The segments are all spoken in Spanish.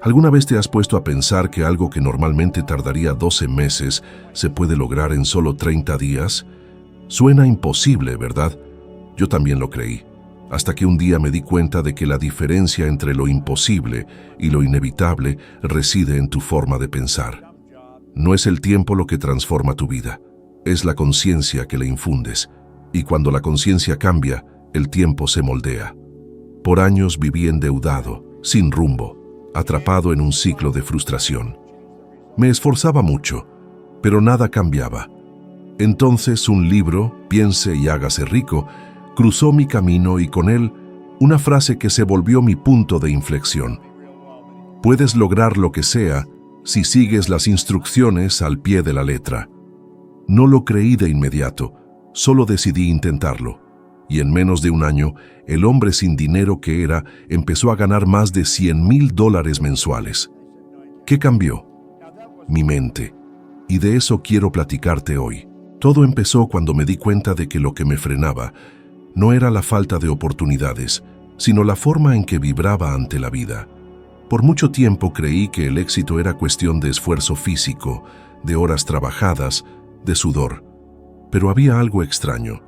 ¿Alguna vez te has puesto a pensar que algo que normalmente tardaría 12 meses se puede lograr en solo 30 días? Suena imposible, ¿verdad? Yo también lo creí, hasta que un día me di cuenta de que la diferencia entre lo imposible y lo inevitable reside en tu forma de pensar. No es el tiempo lo que transforma tu vida, es la conciencia que le infundes, y cuando la conciencia cambia, el tiempo se moldea. Por años viví endeudado, sin rumbo, atrapado en un ciclo de frustración. Me esforzaba mucho, pero nada cambiaba. Entonces un libro, Piense y hágase rico, cruzó mi camino y con él una frase que se volvió mi punto de inflexión. Puedes lograr lo que sea si sigues las instrucciones al pie de la letra. No lo creí de inmediato, solo decidí intentarlo. Y en menos de un año, el hombre sin dinero que era empezó a ganar más de $100,000 mensuales. ¿Qué cambió? Mi mente. Y de eso quiero platicarte hoy. Todo empezó cuando me di cuenta de que lo que me frenaba no era la falta de oportunidades, sino la forma en que vibraba ante la vida. Por mucho tiempo creí que el éxito era cuestión de esfuerzo físico, de horas trabajadas, de sudor. Pero había algo extraño.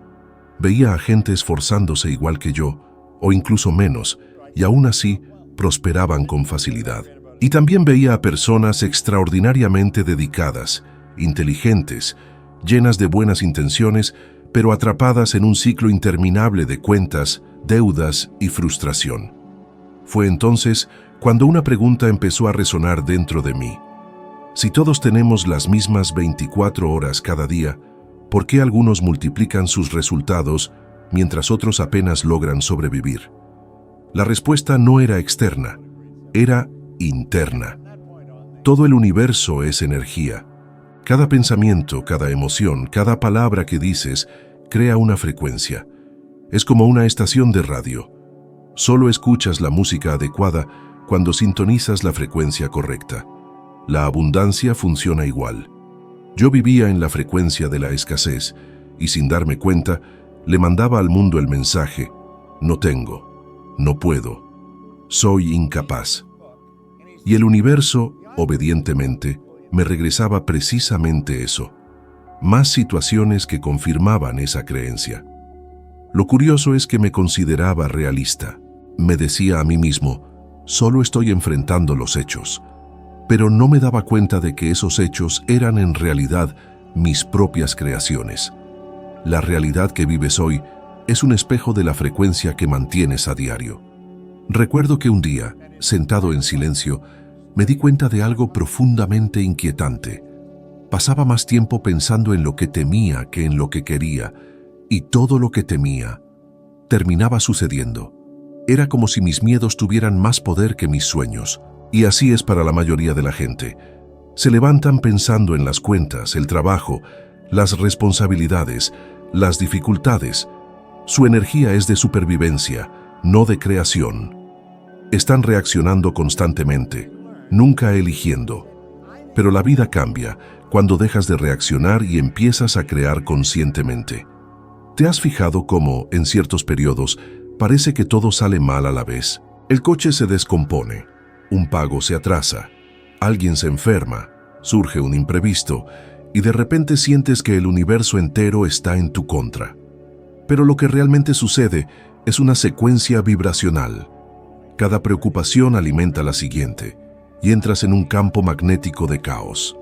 Veía a gente esforzándose igual que yo, o incluso menos, y aún así prosperaban con facilidad. Y también veía a personas extraordinariamente dedicadas, inteligentes, llenas de buenas intenciones, pero atrapadas en un ciclo interminable de cuentas, deudas y frustración. Fue entonces cuando una pregunta empezó a resonar dentro de mí. Si todos tenemos las mismas 24 horas cada día, ¿por qué algunos multiplican sus resultados mientras otros apenas logran sobrevivir? La respuesta no era externa, era interna. Todo el universo es energía. Cada pensamiento, cada emoción, cada palabra que dices crea una frecuencia. Es como una estación de radio. Solo escuchas la música adecuada cuando sintonizas la frecuencia correcta. La abundancia funciona igual. Yo vivía en la frecuencia de la escasez y sin darme cuenta le mandaba al mundo el mensaje: no tengo, no puedo, soy incapaz. Y el universo, obedientemente, me regresaba precisamente eso, más situaciones que confirmaban esa creencia. Lo curioso es que me consideraba realista. Me decía a mí mismo, solo estoy enfrentando los hechos. Pero no me daba cuenta de que esos hechos eran en realidad mis propias creaciones. La realidad que vives hoy es un espejo de la frecuencia que mantienes a diario. Recuerdo que un día, sentado en silencio, me di cuenta de algo profundamente inquietante. Pasaba más tiempo pensando en lo que temía que en lo que quería, y todo lo que temía terminaba sucediendo. Era como si mis miedos tuvieran más poder que mis sueños. Y así es para la mayoría de la gente. Se levantan pensando en las cuentas, el trabajo, las responsabilidades, las dificultades. Su energía es de supervivencia, no de creación. Están reaccionando constantemente, nunca eligiendo. Pero la vida cambia cuando dejas de reaccionar y empiezas a crear conscientemente. ¿Te has fijado cómo, en ciertos periodos, parece que todo sale mal a la vez? El coche se descompone. Un pago se atrasa, alguien se enferma, surge un imprevisto y de repente sientes que el universo entero está en tu contra. Pero lo que realmente sucede es una secuencia vibracional. Cada preocupación alimenta la siguiente y entras en un campo magnético de caos.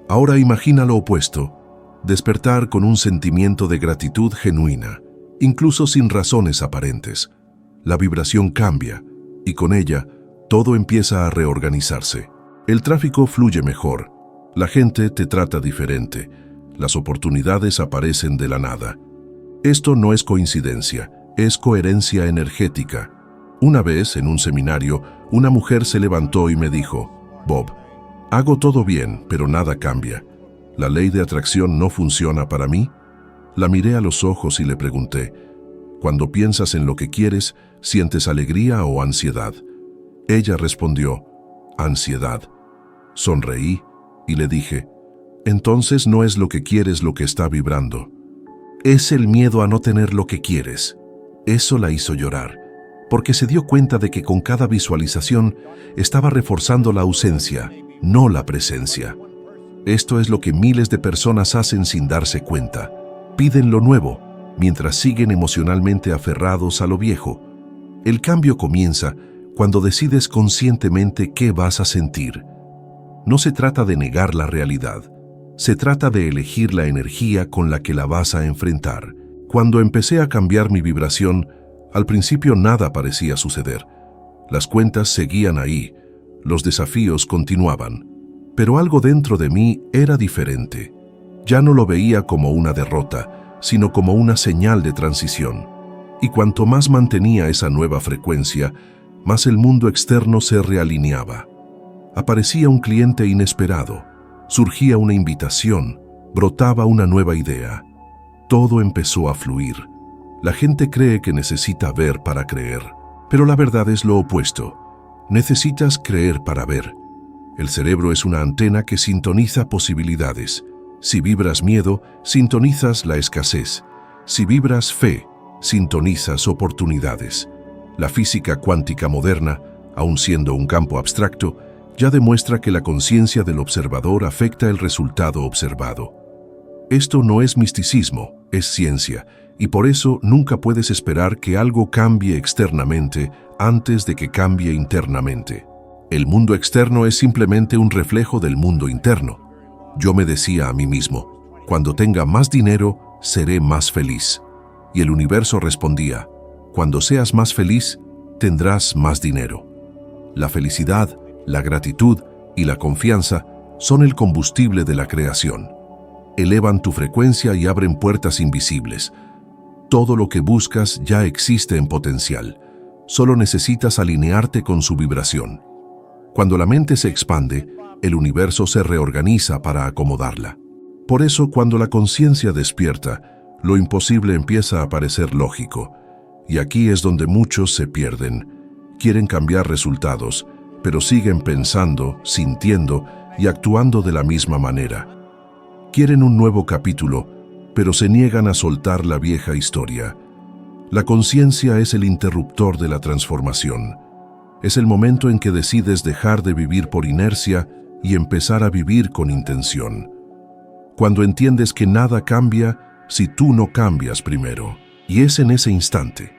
Ahora imagina lo opuesto, despertar con un sentimiento de gratitud genuina, incluso sin razones aparentes. La vibración cambia y con ella todo empieza a reorganizarse. El tráfico fluye mejor, la gente te trata diferente, las oportunidades aparecen de la nada. Esto no es coincidencia, es coherencia energética. Una vez, en un seminario, una mujer se levantó y me dijo: Bob, hago todo bien, pero nada cambia. ¿La ley de atracción no funciona para mí? La miré a los ojos y le pregunté: cuando piensas en lo que quieres, ¿sientes alegría o ansiedad? Ella respondió: ansiedad. Sonreí y le dije: entonces no es lo que quieres lo que está vibrando. Es el miedo a no tener lo que quieres. Eso la hizo llorar. porque se dio cuenta de que con cada visualización estaba reforzando la ausencia, no la presencia. Esto es lo que miles de personas hacen sin darse cuenta. Piden lo nuevo, mientras siguen emocionalmente aferrados a lo viejo. El cambio comienza cuando decides conscientemente qué vas a sentir. No se trata de negar la realidad, se trata de elegir la energía con la que la vas a enfrentar. Cuando empecé a cambiar mi vibración, al principio nada parecía suceder. Las cuentas seguían ahí, los desafíos continuaban, pero algo dentro de mí era diferente. Ya no lo veía como una derrota, sino como una señal de transición. Y cuanto más mantenía esa nueva frecuencia, más el mundo externo se realineaba. Aparecía un cliente inesperado, surgía una invitación, brotaba una nueva idea. Todo empezó a fluir. La gente cree que necesita ver para creer, pero la verdad es lo opuesto. Necesitas creer para ver. El cerebro es una antena que sintoniza posibilidades. Si vibras miedo, sintonizas la escasez. Si vibras fe, sintonizas oportunidades. La física cuántica moderna, aun siendo un campo abstracto, ya demuestra que la conciencia del observador afecta el resultado observado. Esto no es misticismo, es ciencia, y por eso nunca puedes esperar que algo cambie externamente antes de que cambie internamente. El mundo externo es simplemente un reflejo del mundo interno. Yo me decía a mí mismo, cuando tenga más dinero, seré más feliz. Y el universo respondía, cuando seas más feliz, tendrás más dinero. La felicidad, la gratitud y la confianza son el combustible de la creación. Elevan tu frecuencia y abren puertas invisibles. Todo lo que buscas ya existe en potencial. Solo necesitas alinearte con su vibración. Cuando la mente se expande, el universo se reorganiza para acomodarla. Por eso, cuando la conciencia despierta, lo imposible empieza a parecer lógico. Y aquí es donde muchos se pierden. Quieren cambiar resultados, pero siguen pensando, sintiendo y actuando de la misma manera. Quieren un nuevo capítulo, pero se niegan a soltar la vieja historia. La conciencia es el interruptor de la transformación. Es el momento en que decides dejar de vivir por inercia y empezar a vivir con intención. Cuando entiendes que nada cambia si tú no cambias primero. Y es en ese instante,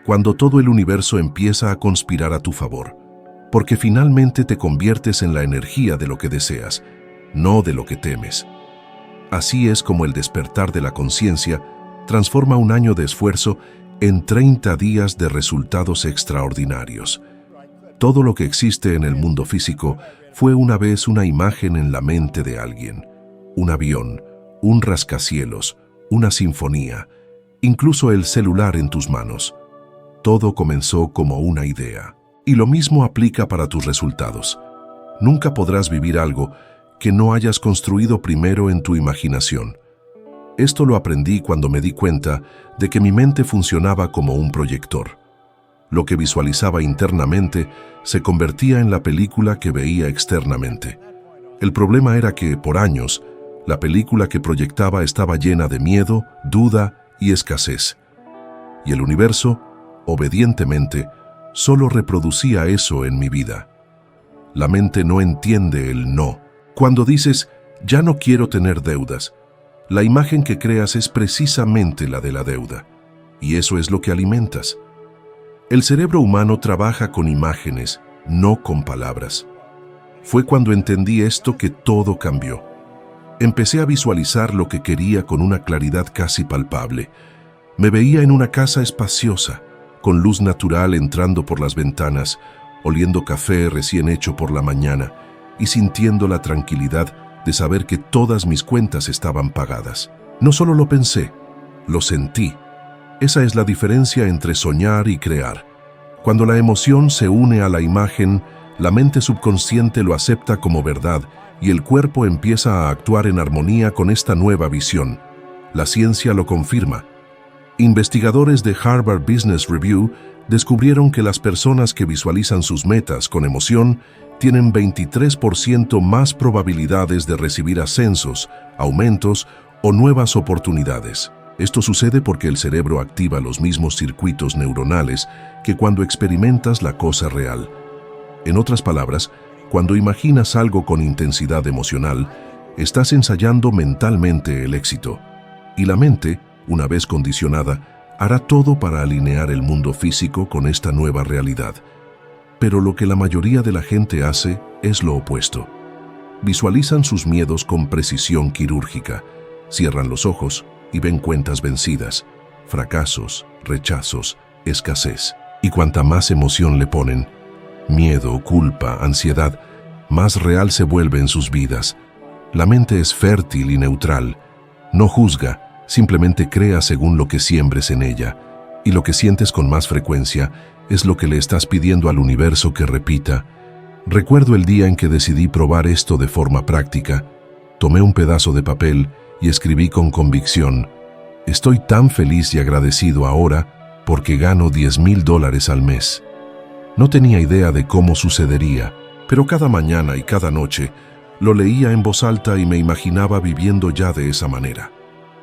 cuando todo el universo empieza a conspirar a tu favor, porque finalmente te conviertes en la energía de lo que deseas, no de lo que temes. Así es como el despertar de la conciencia transforma un año de esfuerzo en 30 días de resultados extraordinarios. Todo lo que existe en el mundo físico fue una vez una imagen en la mente de alguien. Un avión, un rascacielos, una sinfonía, incluso el celular en tus manos. Todo comenzó como una idea. Y lo mismo aplica para tus resultados. Nunca podrás vivir algo que no hayas construido primero en tu imaginación. Esto lo aprendí cuando me di cuenta de que mi mente funcionaba como un proyector. Lo que visualizaba internamente se convertía en la película que veía externamente. El problema era que, por años, la película que proyectaba estaba llena de miedo, duda y escasez. Y el universo, obedientemente, solo reproducía eso en mi vida. La mente no entiende el no. Cuando dices, ya no quiero tener deudas, la imagen que creas es precisamente la de la deuda. Y eso es lo que alimentas. El cerebro humano trabaja con imágenes, no con palabras. Fue cuando entendí esto que todo cambió. Empecé a visualizar lo que quería con una claridad casi palpable. Me veía en una casa espaciosa, con luz natural entrando por las ventanas, oliendo café recién hecho por la mañana y sintiendo la tranquilidad de saber que todas mis cuentas estaban pagadas. No solo lo pensé, lo sentí. Esa es la diferencia entre soñar y crear. Cuando la emoción se une a la imagen, la mente subconsciente lo acepta como verdad y el cuerpo empieza a actuar en armonía con esta nueva visión. La ciencia lo confirma. Investigadores de Harvard Business Review descubrieron que las personas que visualizan sus metas con emoción tienen 23% más probabilidades de recibir ascensos, aumentos o nuevas oportunidades. Esto sucede porque el cerebro activa los mismos circuitos neuronales que cuando experimentas la cosa real. En otras palabras, cuando imaginas algo con intensidad emocional, estás ensayando mentalmente el éxito. Y la mente, una vez condicionada, hará todo para alinear el mundo físico con esta nueva realidad. Pero lo que la mayoría de la gente hace es lo opuesto. Visualizan sus miedos con precisión quirúrgica, cierran los ojos y ven cuentas vencidas, fracasos, rechazos, escasez. Y cuanta más emoción le ponen, miedo, culpa, ansiedad, más real se vuelve en sus vidas. La mente es fértil y neutral, no juzga, simplemente crea según lo que siembres en ella, y lo que sientes con más frecuencia es lo que le estás pidiendo al universo que repita. Recuerdo el día en que decidí probar esto de forma práctica. Tomé un pedazo de papel y escribí con convicción: estoy tan feliz y agradecido ahora porque gano $10,000 al mes. No tenía idea de cómo sucedería, pero cada mañana y cada noche lo leía en voz alta y me imaginaba viviendo ya de esa manera.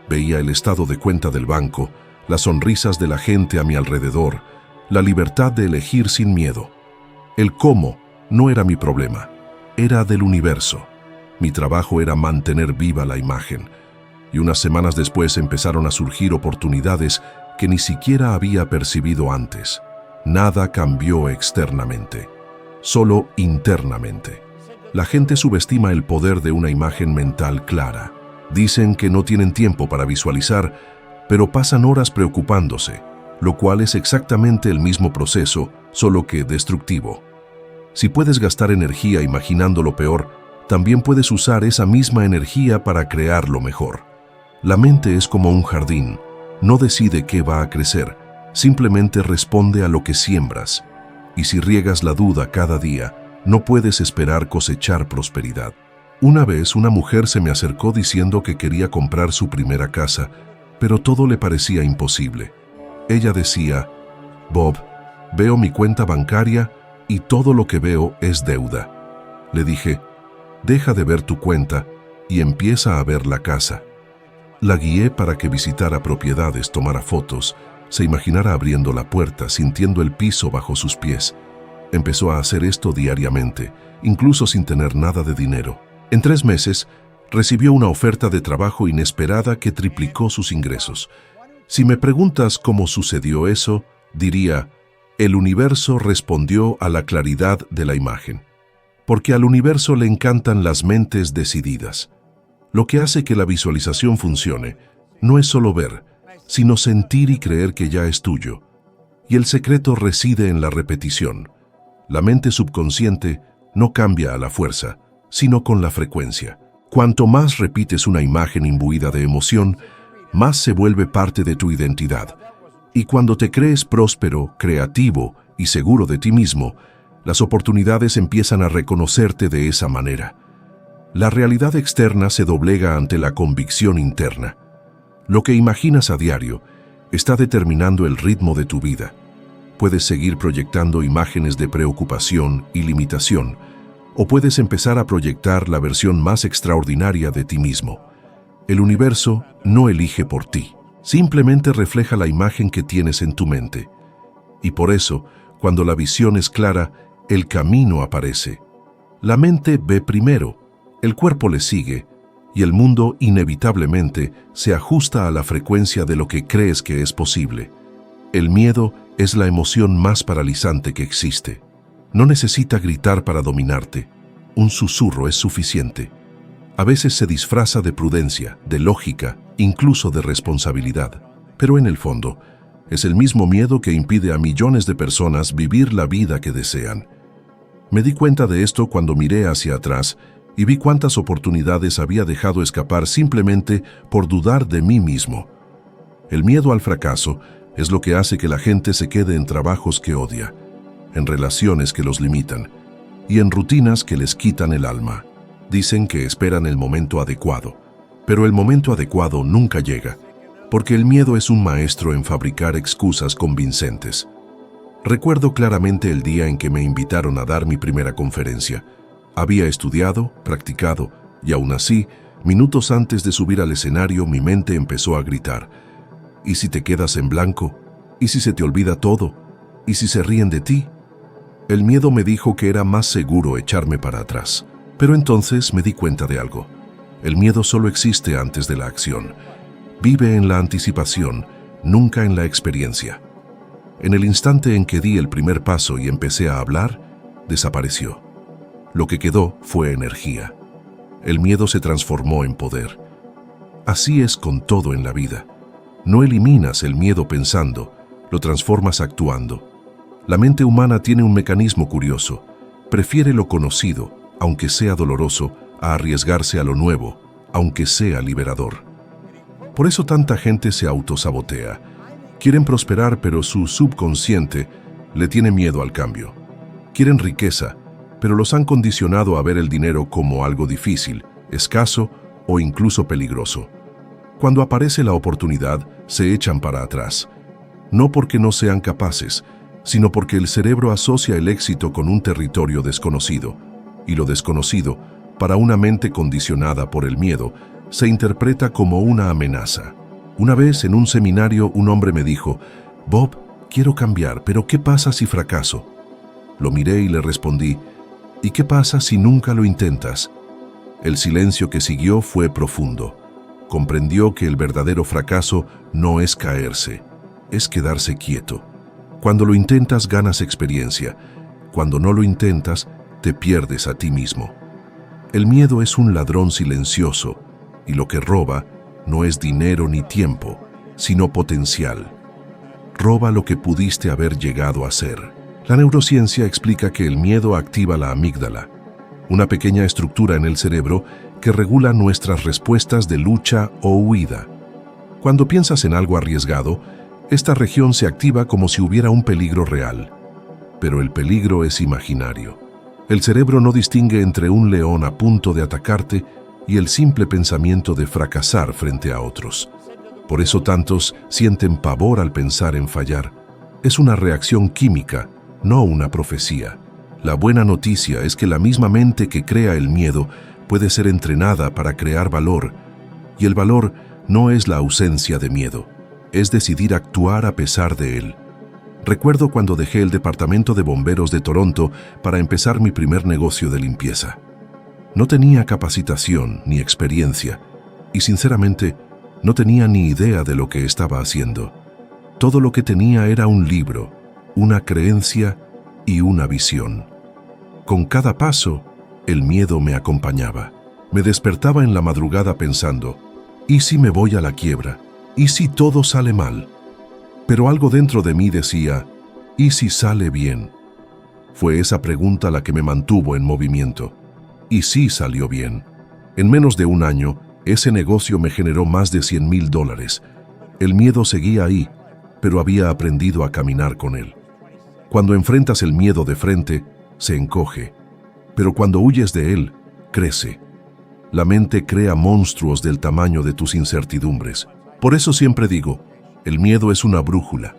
Veía el estado de cuenta del banco, las sonrisas de la gente a mi alrededor, la libertad de elegir sin miedo. El cómo no era mi problema, era del universo. Mi trabajo era mantener viva la imagen. Y unas semanas después empezaron a surgir oportunidades que ni siquiera había percibido antes. Nada cambió externamente, solo internamente. La gente subestima el poder de una imagen mental clara. Dicen que no tienen tiempo para visualizar, pero pasan horas preocupándose, lo cual es exactamente el mismo proceso, solo que destructivo. Si puedes gastar energía imaginando lo peor, también puedes usar esa misma energía para crear lo mejor. La mente es como un jardín, no decide qué va a crecer, simplemente responde a lo que siembras. Y si riegas la duda cada día, no puedes esperar cosechar prosperidad. Una vez una mujer se me acercó diciendo que quería comprar su primera casa, pero todo le parecía imposible. Ella decía: Bob, veo mi cuenta bancaria y todo lo que veo es deuda. Le dije: deja de ver tu cuenta y empieza a ver la casa. La guié para que visitara propiedades, tomara fotos, se imaginara abriendo la puerta, sintiendo el piso bajo sus pies. Empezó a hacer esto diariamente, incluso sin tener nada de dinero. En 3 meses, recibió una oferta de trabajo inesperada que triplicó sus ingresos. Si me preguntas cómo sucedió eso, diría: el universo respondió a la claridad de la imagen. Porque al universo le encantan las mentes decididas. Lo que hace que la visualización funcione no es solo ver, sino sentir y creer que ya es tuyo. Y el secreto reside en la repetición. La mente subconsciente no cambia a la fuerza, sino con la frecuencia. Cuanto más repites una imagen imbuida de emoción, más se vuelve parte de tu identidad. Y cuando te crees próspero, creativo y seguro de ti mismo, las oportunidades empiezan a reconocerte de esa manera. La realidad externa se doblega ante la convicción interna. Lo que imaginas a diario está determinando el ritmo de tu vida. Puedes seguir proyectando imágenes de preocupación y limitación, o puedes empezar a proyectar la versión más extraordinaria de ti mismo. El universo no elige por ti, simplemente refleja la imagen que tienes en tu mente. Y por eso, cuando la visión es clara, el camino aparece. La mente ve primero, el cuerpo le sigue, y el mundo inevitablemente se ajusta a la frecuencia de lo que crees que es posible. El miedo es la emoción más paralizante que existe. No necesita gritar para dominarte. Un susurro es suficiente. A veces se disfraza de prudencia, de lógica, incluso de responsabilidad. Pero en el fondo, es el mismo miedo que impide a millones de personas vivir la vida que desean. Me di cuenta de esto cuando miré hacia atrás y vi cuántas oportunidades había dejado escapar simplemente por dudar de mí mismo. El miedo al fracaso es lo que hace que la gente se quede en trabajos que odia, en relaciones que los limitan y en rutinas que les quitan el alma. Dicen que esperan el momento adecuado, pero el momento adecuado nunca llega, porque el miedo es un maestro en fabricar excusas convincentes. Recuerdo claramente el día en que me invitaron a dar mi primera conferencia. Había estudiado, practicado, y aún así, minutos antes de subir al escenario, mi mente empezó a gritar: ¿Y si te quedas en blanco? ¿Y si se te olvida todo? ¿Y si se ríen de ti? El miedo me dijo que era más seguro echarme para atrás. Pero entonces me di cuenta de algo. El miedo solo existe antes de la acción. Vive en la anticipación, nunca en la experiencia. En el instante en que di el primer paso y empecé a hablar, desapareció. Lo que quedó fue energía. El miedo se transformó en poder. Así es con todo en la vida. No eliminas el miedo pensando, lo transformas actuando. La mente humana tiene un mecanismo curioso. Prefiere lo conocido, aunque sea doloroso, a arriesgarse a lo nuevo, aunque sea liberador. Por eso tanta gente se autosabotea. Quieren prosperar, pero su subconsciente le tiene miedo al cambio. Quieren riqueza, pero los han condicionado a ver el dinero como algo difícil, escaso o incluso peligroso. Cuando aparece la oportunidad, se echan para atrás. No porque no sean capaces, sino porque el cerebro asocia el éxito con un territorio desconocido. Y lo desconocido, para una mente condicionada por el miedo, se interpreta como una amenaza. Una vez en un seminario un hombre me dijo: «Bob, quiero cambiar, pero ¿qué pasa si fracaso?». Lo miré y le respondí: «¿Y qué pasa si nunca lo intentas?». El silencio que siguió fue profundo. Comprendió que el verdadero fracaso no es caerse, es quedarse quieto. Cuando lo intentas ganas experiencia, cuando no lo intentas te pierdes a ti mismo. El miedo es un ladrón silencioso y lo que roba no es dinero ni tiempo, sino potencial. Roba lo que pudiste haber llegado a ser. La neurociencia explica que el miedo activa la amígdala, una pequeña estructura en el cerebro que regula nuestras respuestas de lucha o huida. Cuando piensas en algo arriesgado, esta región se activa como si hubiera un peligro real. Pero el peligro es imaginario. El cerebro no distingue entre un león a punto de atacarte y el simple pensamiento de fracasar frente a otros. Por eso tantos sienten pavor al pensar en fallar. Es una reacción química, no una profecía. La buena noticia es que la misma mente que crea el miedo puede ser entrenada para crear valor, y el valor no es la ausencia de miedo, es decidir actuar a pesar de él. Recuerdo cuando dejé el departamento de bomberos de Toronto para empezar mi primer negocio de limpieza. No tenía capacitación ni experiencia, y sinceramente no tenía ni idea de lo que estaba haciendo. Todo lo que tenía era un libro, una creencia y una visión. Con cada paso, el miedo me acompañaba. Me despertaba en la madrugada pensando: ¿y si me voy a la quiebra? ¿Y si todo sale mal? Pero algo dentro de mí decía: ¿y si sale bien? Fue esa pregunta la que me mantuvo en movimiento. Y sí salió bien. En menos de un año, ese negocio me generó más de $100,000. El miedo seguía ahí, pero había aprendido a caminar con él. Cuando enfrentas el miedo de frente, se encoge. Pero cuando huyes de él, crece. La mente crea monstruos del tamaño de tus incertidumbres. Por eso siempre digo, el miedo es una brújula.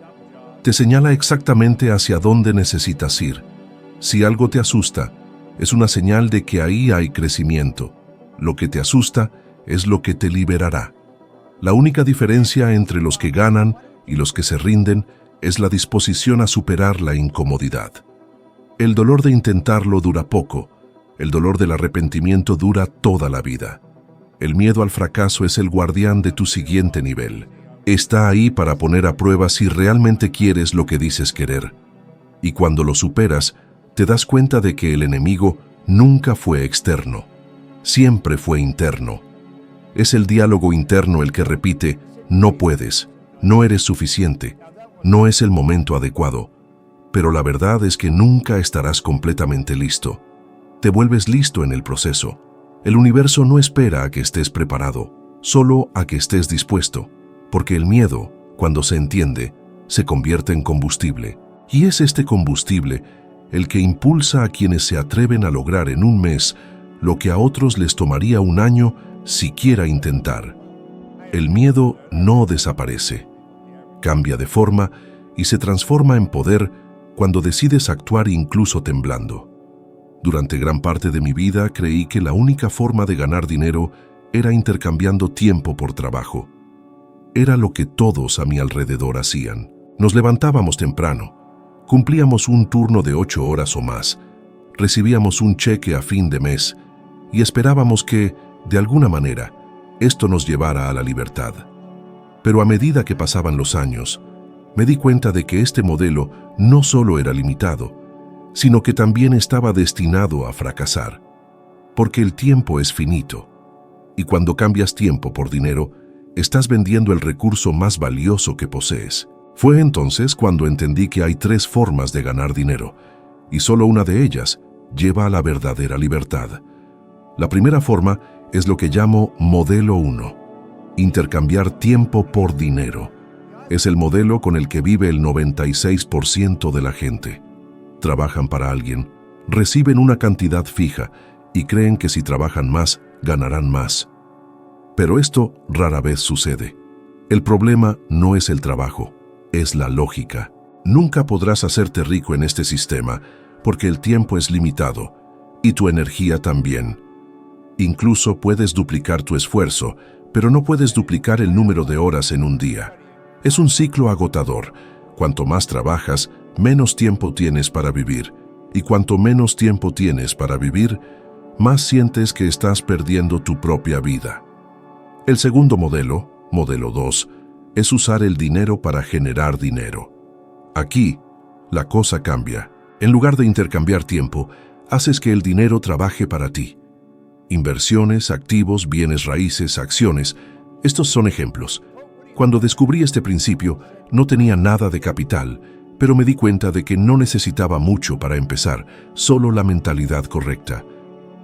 Te señala exactamente hacia dónde necesitas ir. Si algo te asusta, es una señal de que ahí hay crecimiento. Lo que te asusta es lo que te liberará. La única diferencia entre los que ganan y los que se rinden es la disposición a superar la incomodidad. El dolor de intentarlo dura poco, el dolor del arrepentimiento dura toda la vida. El miedo al fracaso es el guardián de tu siguiente nivel. Está ahí para poner a prueba si realmente quieres lo que dices querer. Y cuando lo superas, te das cuenta de que el enemigo nunca fue externo, siempre fue interno. Es el diálogo interno el que repite: no puedes, no eres suficiente, no es el momento adecuado. Pero la verdad es que nunca estarás completamente listo. Te vuelves listo en el proceso. El universo no espera a que estés preparado, solo a que estés dispuesto, porque el miedo, cuando se entiende, se convierte en combustible. Y es este combustible el que impulsa a quienes se atreven a lograr en un mes lo que a otros les tomaría un año siquiera intentar. El miedo no desaparece. Cambia de forma y se transforma en poder cuando decides actuar incluso temblando. Durante gran parte de mi vida creí que la única forma de ganar dinero era intercambiando tiempo por trabajo. era lo que todos a mi alrededor hacían. Nos levantábamos temprano, cumplíamos un turno de 8 horas o más, recibíamos un cheque a fin de mes y esperábamos que, de alguna manera, esto nos llevara a la libertad. Pero a medida que pasaban los años, me di cuenta de que este modelo no solo era limitado, sino que también estaba destinado a fracasar, porque el tiempo es finito, y cuando cambias tiempo por dinero, estás vendiendo el recurso más valioso que posees. Fue entonces cuando entendí que hay 3 formas de ganar dinero, y solo una de ellas lleva a la verdadera libertad. La primera forma es lo que llamo modelo 1, intercambiar tiempo por dinero. Es el modelo con el que vive el 96% de la gente. Trabajan para alguien, reciben una cantidad fija y creen que si trabajan más, ganarán más. Pero esto rara vez sucede. El problema no es el trabajo, es la lógica. Nunca podrás hacerte rico en este sistema porque el tiempo es limitado y tu energía también. Incluso puedes duplicar tu esfuerzo, pero no puedes duplicar el número de horas en un día. Es un ciclo agotador. Cuanto más trabajas, menos tiempo tienes para vivir. Y cuanto menos tiempo tienes para vivir, más sientes que estás perdiendo tu propia vida. El segundo modelo, modelo 2, es usar el dinero para generar dinero. Aquí, la cosa cambia. En lugar de intercambiar tiempo, haces que el dinero trabaje para ti. Inversiones, activos, bienes raíces, acciones, estos son ejemplos. Cuando descubrí este principio, no tenía nada de capital, pero me di cuenta de que no necesitaba mucho para empezar, solo la mentalidad correcta.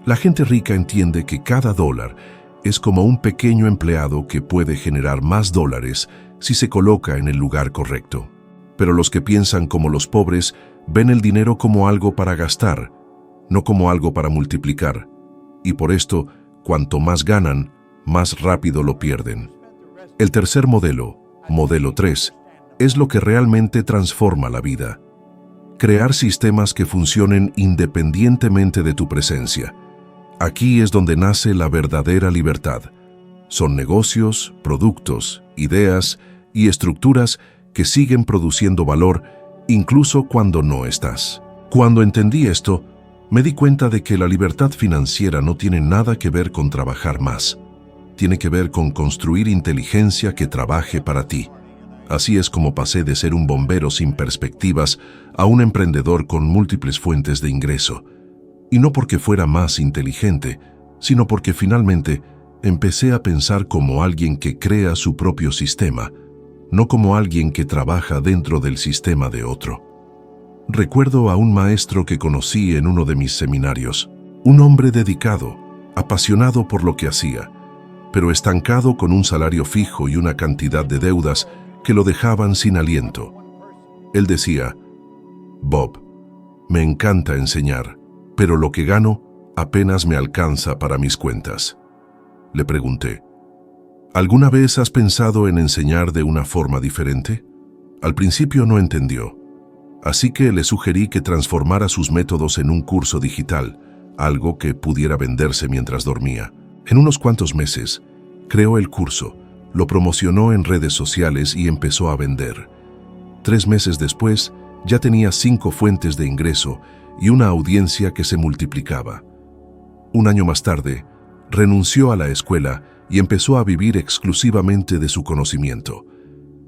La gente rica entiende que cada dólar es como un pequeño empleado que puede generar más dólares si se coloca en el lugar correcto. Pero los que piensan como los pobres ven el dinero como algo para gastar, no como algo para multiplicar. Y por esto, cuanto más ganan, más rápido lo pierden. El tercer modelo, modelo 3, es lo que realmente transforma la vida. Crear sistemas que funcionen independientemente de tu presencia. Aquí es donde nace la verdadera libertad. Son negocios, productos, ideas y estructuras que siguen produciendo valor incluso cuando no estás. Cuando entendí esto, me di cuenta de que la libertad financiera no tiene nada que ver con trabajar más. Tiene que ver con construir inteligencia que trabaje para ti. Así es como pasé de ser un bombero sin perspectivas a un emprendedor con múltiples fuentes de ingreso. Y no porque fuera más inteligente, sino porque finalmente empecé a pensar como alguien que crea su propio sistema, no como alguien que trabaja dentro del sistema de otro. Recuerdo a un maestro que conocí en uno de mis seminarios, un hombre dedicado, apasionado por lo que hacía, pero estancado con un salario fijo y una cantidad de deudas que lo dejaban sin aliento. Él decía: «Bob, me encanta enseñar, pero lo que gano apenas me alcanza para mis cuentas». Le pregunté: ¿alguna vez has pensado en enseñar de una forma diferente? Al principio no entendió, así que le sugerí que transformara sus métodos en un curso digital, algo que pudiera venderse mientras dormía. En unos cuantos meses, creó el curso, lo promocionó en redes sociales y empezó a vender. 3 meses después, ya tenía 5 fuentes de ingreso y una audiencia que se multiplicaba. Un año más tarde, renunció a la escuela y empezó a vivir exclusivamente de su conocimiento.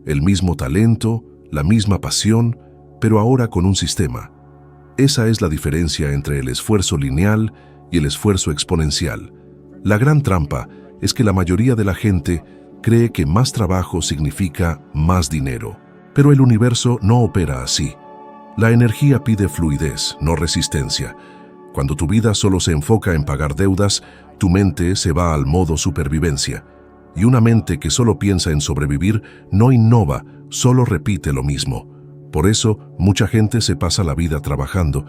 El mismo talento, la misma pasión, pero ahora con un sistema. Esa es la diferencia entre el esfuerzo lineal y el esfuerzo exponencial. La gran trampa es que la mayoría de la gente cree que más trabajo significa más dinero. Pero el universo no opera así. La energía pide fluidez, no resistencia. Cuando tu vida solo se enfoca en pagar deudas, tu mente se va al modo supervivencia. Y una mente que solo piensa en sobrevivir no innova, solo repite lo mismo. Por eso, mucha gente se pasa la vida trabajando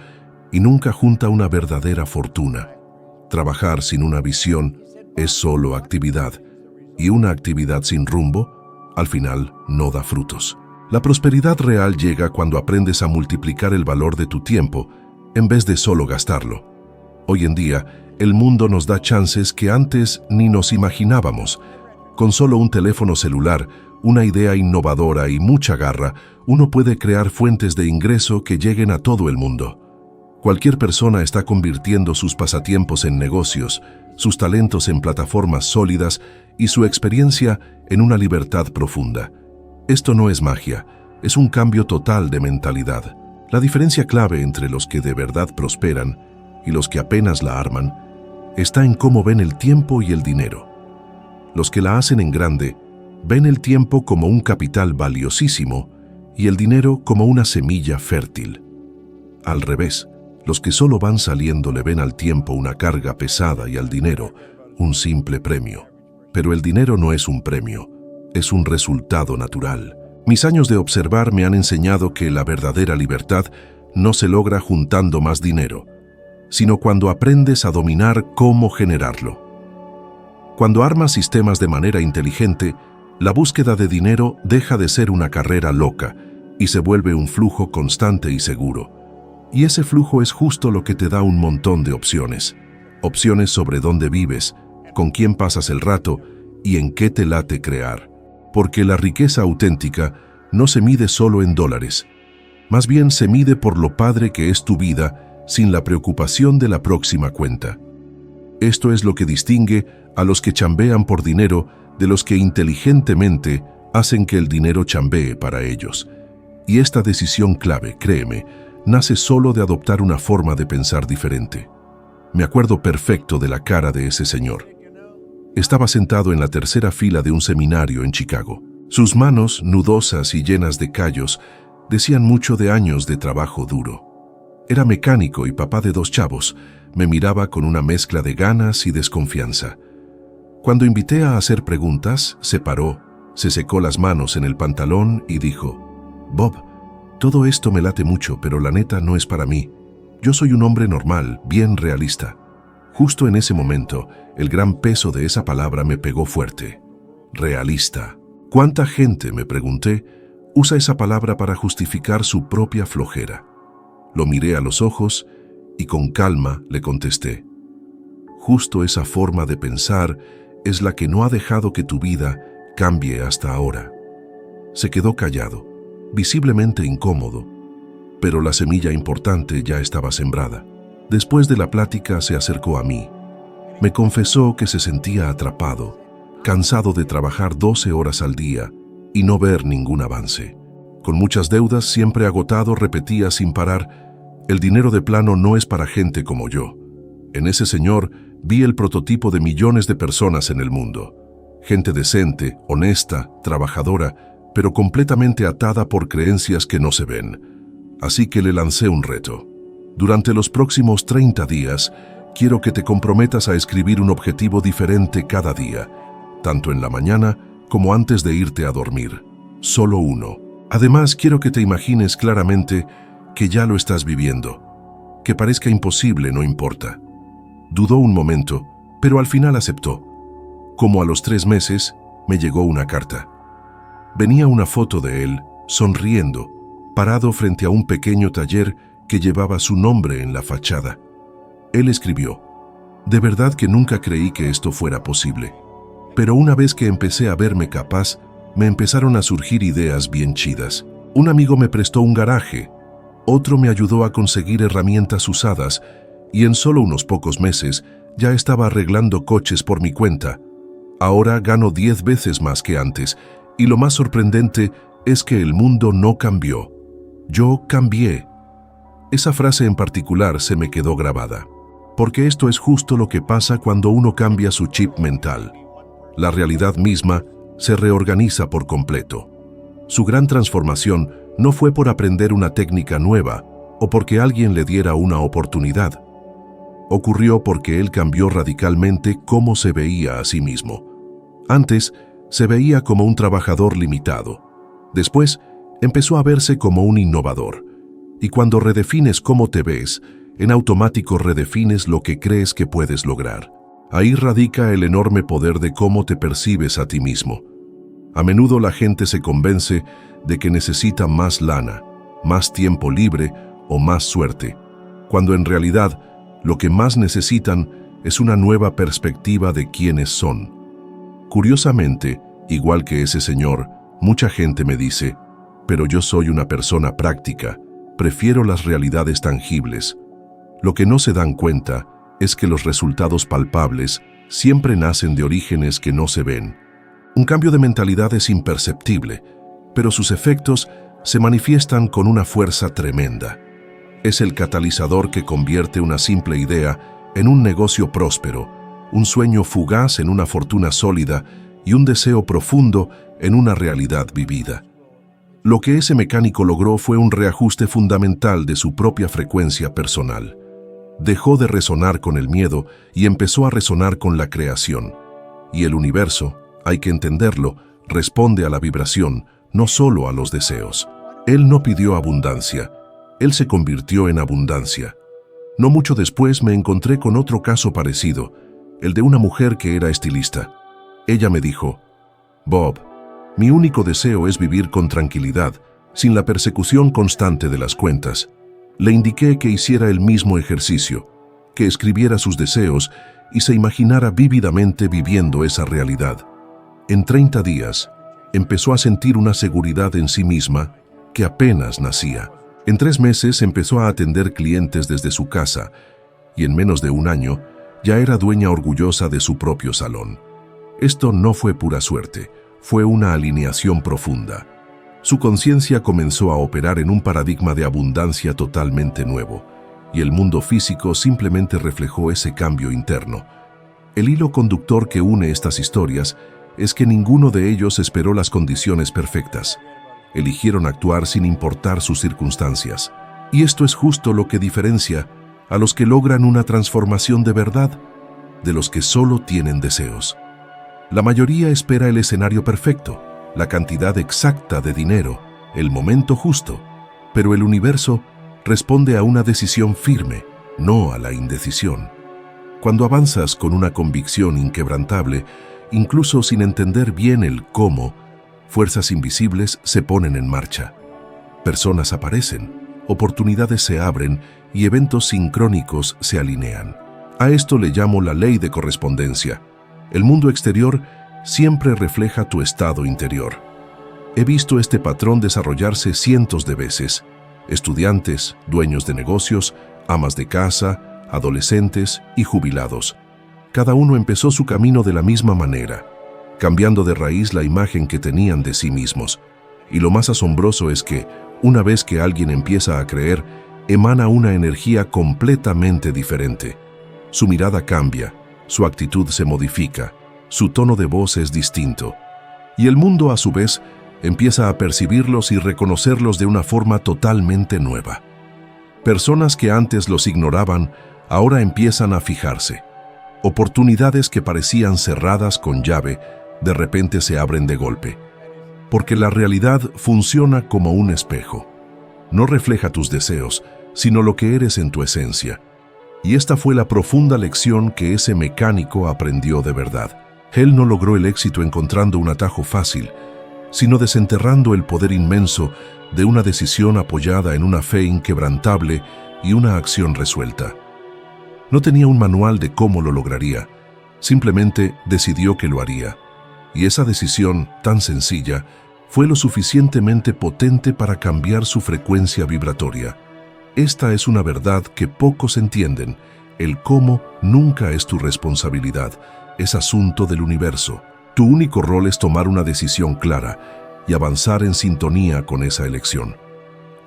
y nunca junta una verdadera fortuna. Trabajar sin una visión es solo actividad, y una actividad sin rumbo, al final, no da frutos. La prosperidad real llega cuando aprendes a multiplicar el valor de tu tiempo en vez de solo gastarlo. Hoy en día, el mundo nos da chances que antes ni nos imaginábamos. Con solo un teléfono celular, una idea innovadora y mucha garra, uno puede crear fuentes de ingreso que lleguen a todo el mundo. Cualquier persona está convirtiendo sus pasatiempos en negocios, sus talentos en plataformas sólidas y su experiencia en una libertad profunda. Esto no es magia, es un cambio total de mentalidad. La diferencia clave entre los que de verdad prosperan y los que apenas la arman está en cómo ven el tiempo y el dinero. Los que la hacen en grande ven el tiempo como un capital valiosísimo y el dinero como una semilla fértil. Al revés, los que solo van saliendo le ven al tiempo una carga pesada y al dinero un simple premio. Pero el dinero no es un premio, es un resultado natural. Mis años de observar me han enseñado que la verdadera libertad no se logra juntando más dinero, sino cuando aprendes a dominar cómo generarlo. Cuando armas sistemas de manera inteligente, la búsqueda de dinero deja de ser una carrera loca y se vuelve un flujo constante y seguro. Y ese flujo es justo lo que te da un montón de opciones. Opciones sobre dónde vives, con quién pasas el rato y en qué te late crear. Porque la riqueza auténtica no se mide solo en dólares. Más bien se mide por lo padre que es tu vida sin la preocupación de la próxima cuenta. Esto es lo que distingue a los que chambean por dinero de los que inteligentemente hacen que el dinero chambee para ellos. Y esta decisión clave, créeme, nace solo de adoptar una forma de pensar diferente. Me acuerdo perfecto de la cara de ese señor. Estaba sentado en la tercera fila de un seminario en Chicago. Sus manos, nudosas y llenas de callos, decían mucho de años de trabajo duro. Era mecánico y papá de 2 chavos. Me miraba con una mezcla de ganas y desconfianza. Cuando invité a hacer preguntas, se paró, se secó las manos en el pantalón y dijo: «Bob, todo esto me late mucho, pero la neta no es para mí. Yo soy un hombre normal, bien realista». Justo en ese momento, el gran peso de esa palabra me pegó fuerte. Realista. ¿Cuánta gente, me pregunté, usa esa palabra para justificar su propia flojera? Lo miré a los ojos y con calma le contesté: justo esa forma de pensar es la que no ha dejado que tu vida cambie hasta ahora. Se quedó callado, visiblemente incómodo, pero la semilla importante ya estaba sembrada. Después de la plática se acercó a mí. Me confesó que se sentía atrapado, cansado de trabajar 12 horas al día y no ver ningún avance. Con muchas deudas, siempre agotado, repetía sin parar: el dinero de plano no es para gente como yo. En ese señor vi el prototipo de millones de personas en el mundo. Gente decente, honesta, trabajadora, pero completamente atada por creencias que no se ven. Así que le lancé un reto. Durante los próximos 30 días, quiero que te comprometas a escribir un objetivo diferente cada día, tanto en la mañana como antes de irte a dormir. Solo uno. Además, quiero que te imagines claramente que ya lo estás viviendo. Que parezca imposible, no importa. Dudó un momento, pero al final aceptó. Como a los 3 meses, me llegó una carta. Venía una foto de él, sonriendo, parado frente a un pequeño taller que llevaba su nombre en la fachada. Él escribió: «De verdad que nunca creí que esto fuera posible. Pero una vez que empecé a verme capaz, me empezaron a surgir ideas bien chidas. Un amigo me prestó un garaje, otro me ayudó a conseguir herramientas usadas y en solo unos pocos meses ya estaba arreglando coches por mi cuenta. Ahora gano 10 veces más que antes y lo más sorprendente es que el mundo no cambió. Yo cambié». Esa frase en particular se me quedó grabada, porque esto es justo lo que pasa cuando uno cambia su chip mental. La realidad misma se reorganiza por completo. Su gran transformación no fue por aprender una técnica nueva o porque alguien le diera una oportunidad. Ocurrió porque él cambió radicalmente cómo se veía a sí mismo. Antes, se veía como un trabajador limitado. Después, empezó a verse como un innovador. Y cuando redefines cómo te ves, en automático redefines lo que crees que puedes lograr. Ahí radica el enorme poder de cómo te percibes a ti mismo. A menudo la gente se convence de que necesita más lana, más tiempo libre o más suerte, cuando en realidad lo que más necesitan es una nueva perspectiva de quiénes son. Curiosamente, igual que ese señor, Mucha gente me dice, pero yo soy una persona práctica, prefiero las realidades tangibles. Lo que no se dan cuenta es que los resultados palpables siempre nacen de orígenes que no se ven. Un cambio de mentalidad es imperceptible, pero sus efectos se manifiestan con una fuerza tremenda. Es el catalizador que convierte una simple idea en un negocio próspero, un sueño fugaz en una fortuna sólida y un deseo profundo en una realidad vivida. Lo que ese mecánico logró fue un reajuste fundamental de su propia frecuencia personal. Dejó de resonar con el miedo y empezó a resonar con la creación. Y el universo, hay que entenderlo, responde a la vibración, no solo a los deseos. Él no pidió abundancia, él se convirtió en abundancia. No mucho después me encontré con otro caso parecido, el de una mujer que era estilista. Ella me dijo, Bob, mi único deseo es vivir con tranquilidad, sin la persecución constante de las cuentas. Le indiqué que hiciera el mismo ejercicio, que escribiera sus deseos y se imaginara vívidamente viviendo esa realidad. En 30 días, empezó a sentir una seguridad en sí misma que apenas nacía. En 3 meses empezó a atender clientes desde su casa y en menos de un año ya era dueña orgullosa de su propio salón. Esto no fue pura suerte, fue una alineación profunda. Su conciencia comenzó a operar en un paradigma de abundancia totalmente nuevo, y el mundo físico simplemente reflejó ese cambio interno. El hilo conductor que une estas historias es que ninguno de ellos esperó las condiciones perfectas. Eligieron actuar sin importar sus circunstancias. Y esto es justo lo que diferencia a los que logran una transformación de verdad de los que solo tienen deseos. La mayoría espera el escenario perfecto, la cantidad exacta de dinero, el momento justo, pero el universo responde a una decisión firme, no a la indecisión. Cuando avanzas con una convicción inquebrantable, incluso sin entender bien el cómo, fuerzas invisibles se ponen en marcha. Personas aparecen, oportunidades se abren y eventos sincrónicos se alinean. A esto le llamo la ley de correspondencia. El mundo exterior siempre refleja tu estado interior. He visto este patrón desarrollarse cientos de veces. Estudiantes, dueños de negocios, amas de casa, adolescentes y jubilados. Cada uno empezó su camino de la misma manera, cambiando de raíz la imagen que tenían de sí mismos. Y lo más asombroso es que, una vez que alguien empieza a creer, emana una energía completamente diferente. Su mirada cambia, su actitud se modifica, su tono de voz es distinto. Y el mundo, a su vez, empieza a percibirlos y reconocerlos de una forma totalmente nueva. Personas que antes los ignoraban, ahora empiezan a fijarse. Oportunidades que parecían cerradas con llave, de repente se abren de golpe. Porque la realidad funciona como un espejo. No refleja tus deseos, sino lo que eres en tu esencia. Y esta fue la profunda lección que ese mecánico aprendió de verdad. Él no logró el éxito encontrando un atajo fácil, sino desenterrando el poder inmenso de una decisión apoyada en una fe inquebrantable y una acción resuelta. No tenía un manual de cómo lo lograría, simplemente decidió que lo haría. Y esa decisión, tan sencilla, fue lo suficientemente potente para cambiar su frecuencia vibratoria. Esta es una verdad que pocos entienden. El cómo nunca es tu responsabilidad, es asunto del universo. Tu único rol es tomar una decisión clara y avanzar en sintonía con esa elección.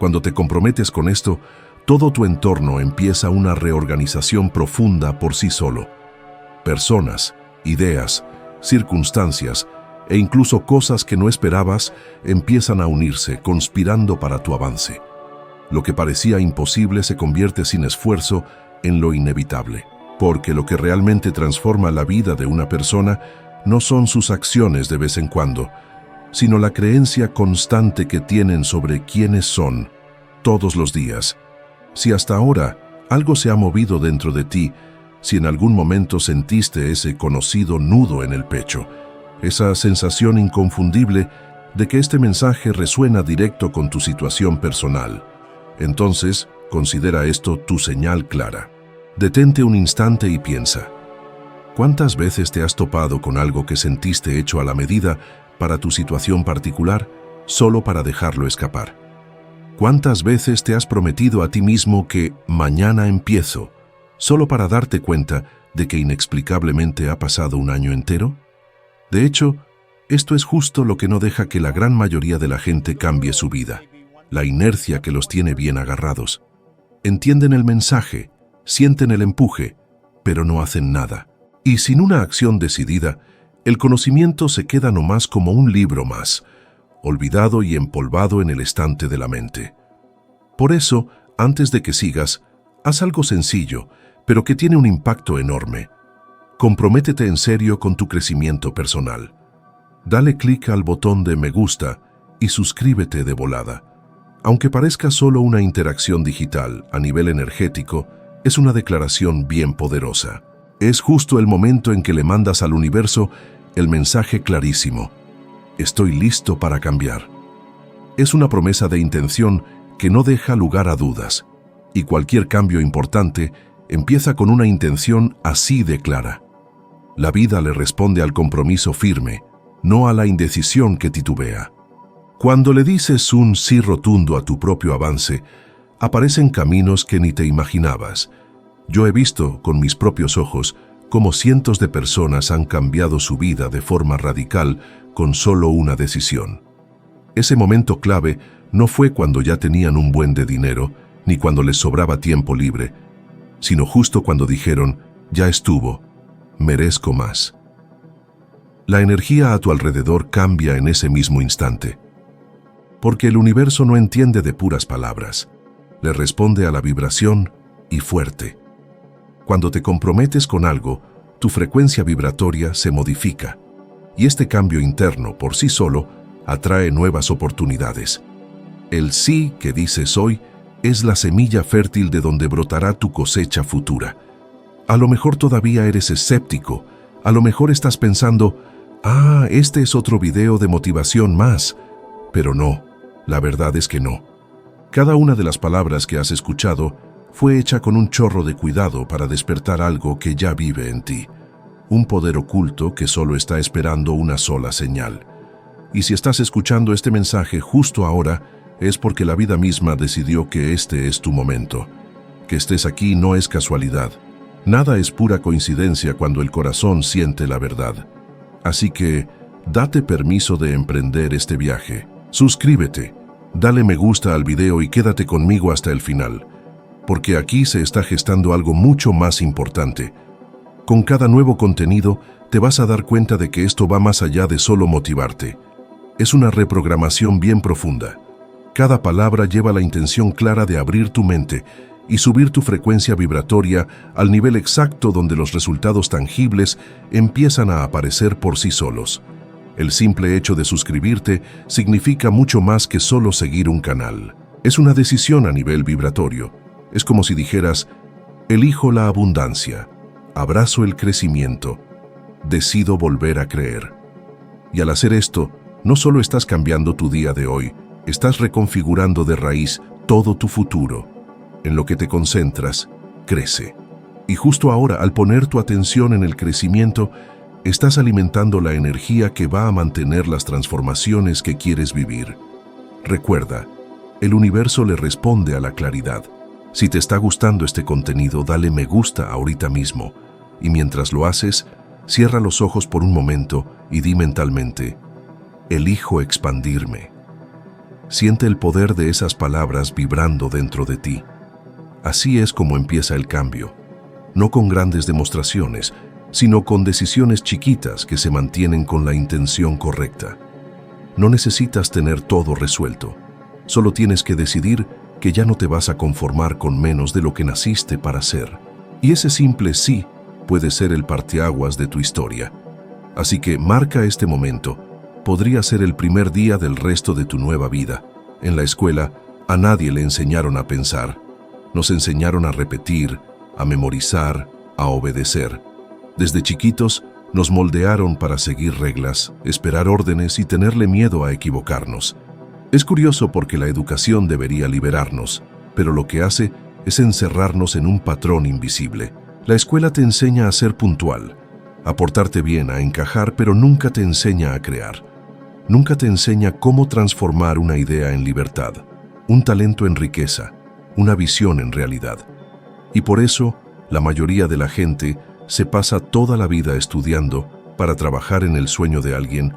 Cuando te comprometes con esto, todo tu entorno empieza una reorganización profunda por sí solo. Personas, ideas, circunstancias e incluso cosas que no esperabas empiezan a unirse, conspirando para tu avance. Lo que parecía imposible se convierte sin esfuerzo en lo inevitable, porque lo que realmente transforma la vida de una persona no son sus acciones de vez en cuando, sino la creencia constante que tienen sobre quiénes son todos los días. Si hasta ahora algo se ha movido dentro de ti, si en algún momento sentiste ese conocido nudo en el pecho, esa sensación inconfundible de que este mensaje resuena directo con tu situación personal, entonces considera esto tu señal clara. Detente un instante y piensa. ¿Cuántas veces te has topado con algo que sentiste hecho a la medida, para tu situación particular, solo para dejarlo escapar. ¿Cuántas veces te has prometido a ti mismo que mañana empiezo, solo para darte cuenta de que inexplicablemente ha pasado un año entero? De hecho, esto es justo lo que no deja que la gran mayoría de la gente cambie su vida, la inercia que los tiene bien agarrados. Entienden el mensaje, sienten el empuje, pero no hacen nada. Y sin una acción decidida, el conocimiento se queda nomás como un libro más, olvidado y empolvado en el estante de la mente. Por eso, antes de que sigas, haz algo sencillo, pero que tiene un impacto enorme. Comprométete en serio con tu crecimiento personal. Dale clic al botón de me gusta y suscríbete de volada. Aunque parezca solo una interacción digital a nivel energético, es una declaración bien poderosa. Es justo el momento en que le mandas al universo el mensaje clarísimo: estoy listo para cambiar. Es una promesa de intención que no deja lugar a dudas, y cualquier cambio importante empieza con una intención así de clara. La vida le responde al compromiso firme, no a la indecisión que titubea. Cuando le dices un sí rotundo a tu propio avance, aparecen caminos que ni te imaginabas. Yo he visto con mis propios ojos cómo cientos de personas han cambiado su vida de forma radical con solo una decisión. Ese momento clave no fue cuando ya tenían un buen de dinero, ni cuando les sobraba tiempo libre, sino justo cuando dijeron: ya estuvo, merezco más. La energía a tu alrededor cambia en ese mismo instante, porque el universo no entiende de puras palabras, le responde a la vibración y fuerte. Cuando te comprometes con algo, tu frecuencia vibratoria se modifica, y este cambio interno por sí solo atrae nuevas oportunidades. El sí que dices hoy es la semilla fértil de donde brotará tu cosecha futura. A lo mejor todavía eres escéptico, a lo mejor estás pensando: este es otro video de motivación más. Pero no, la verdad es que no. Cada una de las palabras que has escuchado fue hecha con un chorro de cuidado para despertar algo que ya vive en ti, un poder oculto que solo está esperando una sola señal. Y si estás escuchando este mensaje justo ahora, es porque la vida misma decidió que este es tu momento. Que estés aquí no es casualidad. Nada es pura coincidencia cuando el corazón siente la verdad. Así que, date permiso de emprender este viaje. Suscríbete, dale me gusta al video y quédate conmigo hasta el final, porque aquí se está gestando algo mucho más importante. Con cada nuevo contenido, te vas a dar cuenta de que esto va más allá de solo motivarte. Es una reprogramación bien profunda. Cada palabra lleva la intención clara de abrir tu mente y subir tu frecuencia vibratoria al nivel exacto donde los resultados tangibles empiezan a aparecer por sí solos. El simple hecho de suscribirte significa mucho más que solo seguir un canal. Es una decisión a nivel vibratorio. Es como si dijeras: elijo la abundancia, abrazo el crecimiento, decido volver a creer. Y al hacer esto, no solo estás cambiando tu día de hoy, estás reconfigurando de raíz todo tu futuro. En lo que te concentras, crece. Y justo ahora, al poner tu atención en el crecimiento, estás alimentando la energía que va a mantener las transformaciones que quieres vivir. Recuerda, el universo le responde a la claridad. Si te está gustando este contenido, dale me gusta ahorita mismo. Y mientras lo haces, cierra los ojos por un momento y di mentalmente: elijo expandirme. Siente el poder de esas palabras vibrando dentro de ti. Así es como empieza el cambio. No con grandes demostraciones, sino con decisiones chiquitas que se mantienen con la intención correcta. No necesitas tener todo resuelto. Solo tienes que decidir que ya no te vas a conformar con menos de lo que naciste para ser. Y ese simple sí puede ser el parteaguas de tu historia. Así que marca este momento. Podría ser el primer día del resto de tu nueva vida. En la escuela, a nadie le enseñaron a pensar. Nos enseñaron a repetir, a memorizar, a obedecer. Desde chiquitos, nos moldearon para seguir reglas, esperar órdenes y tenerle miedo a equivocarnos. Es curioso porque la educación debería liberarnos, pero lo que hace es encerrarnos en un patrón invisible. La escuela te enseña a ser puntual, a portarte bien, a encajar, pero nunca te enseña a crear. nunca te enseña cómo transformar una idea en libertad, un talento en riqueza, una visión en realidad. Y por eso, la mayoría de la gente se pasa toda la vida estudiando para trabajar en el sueño de alguien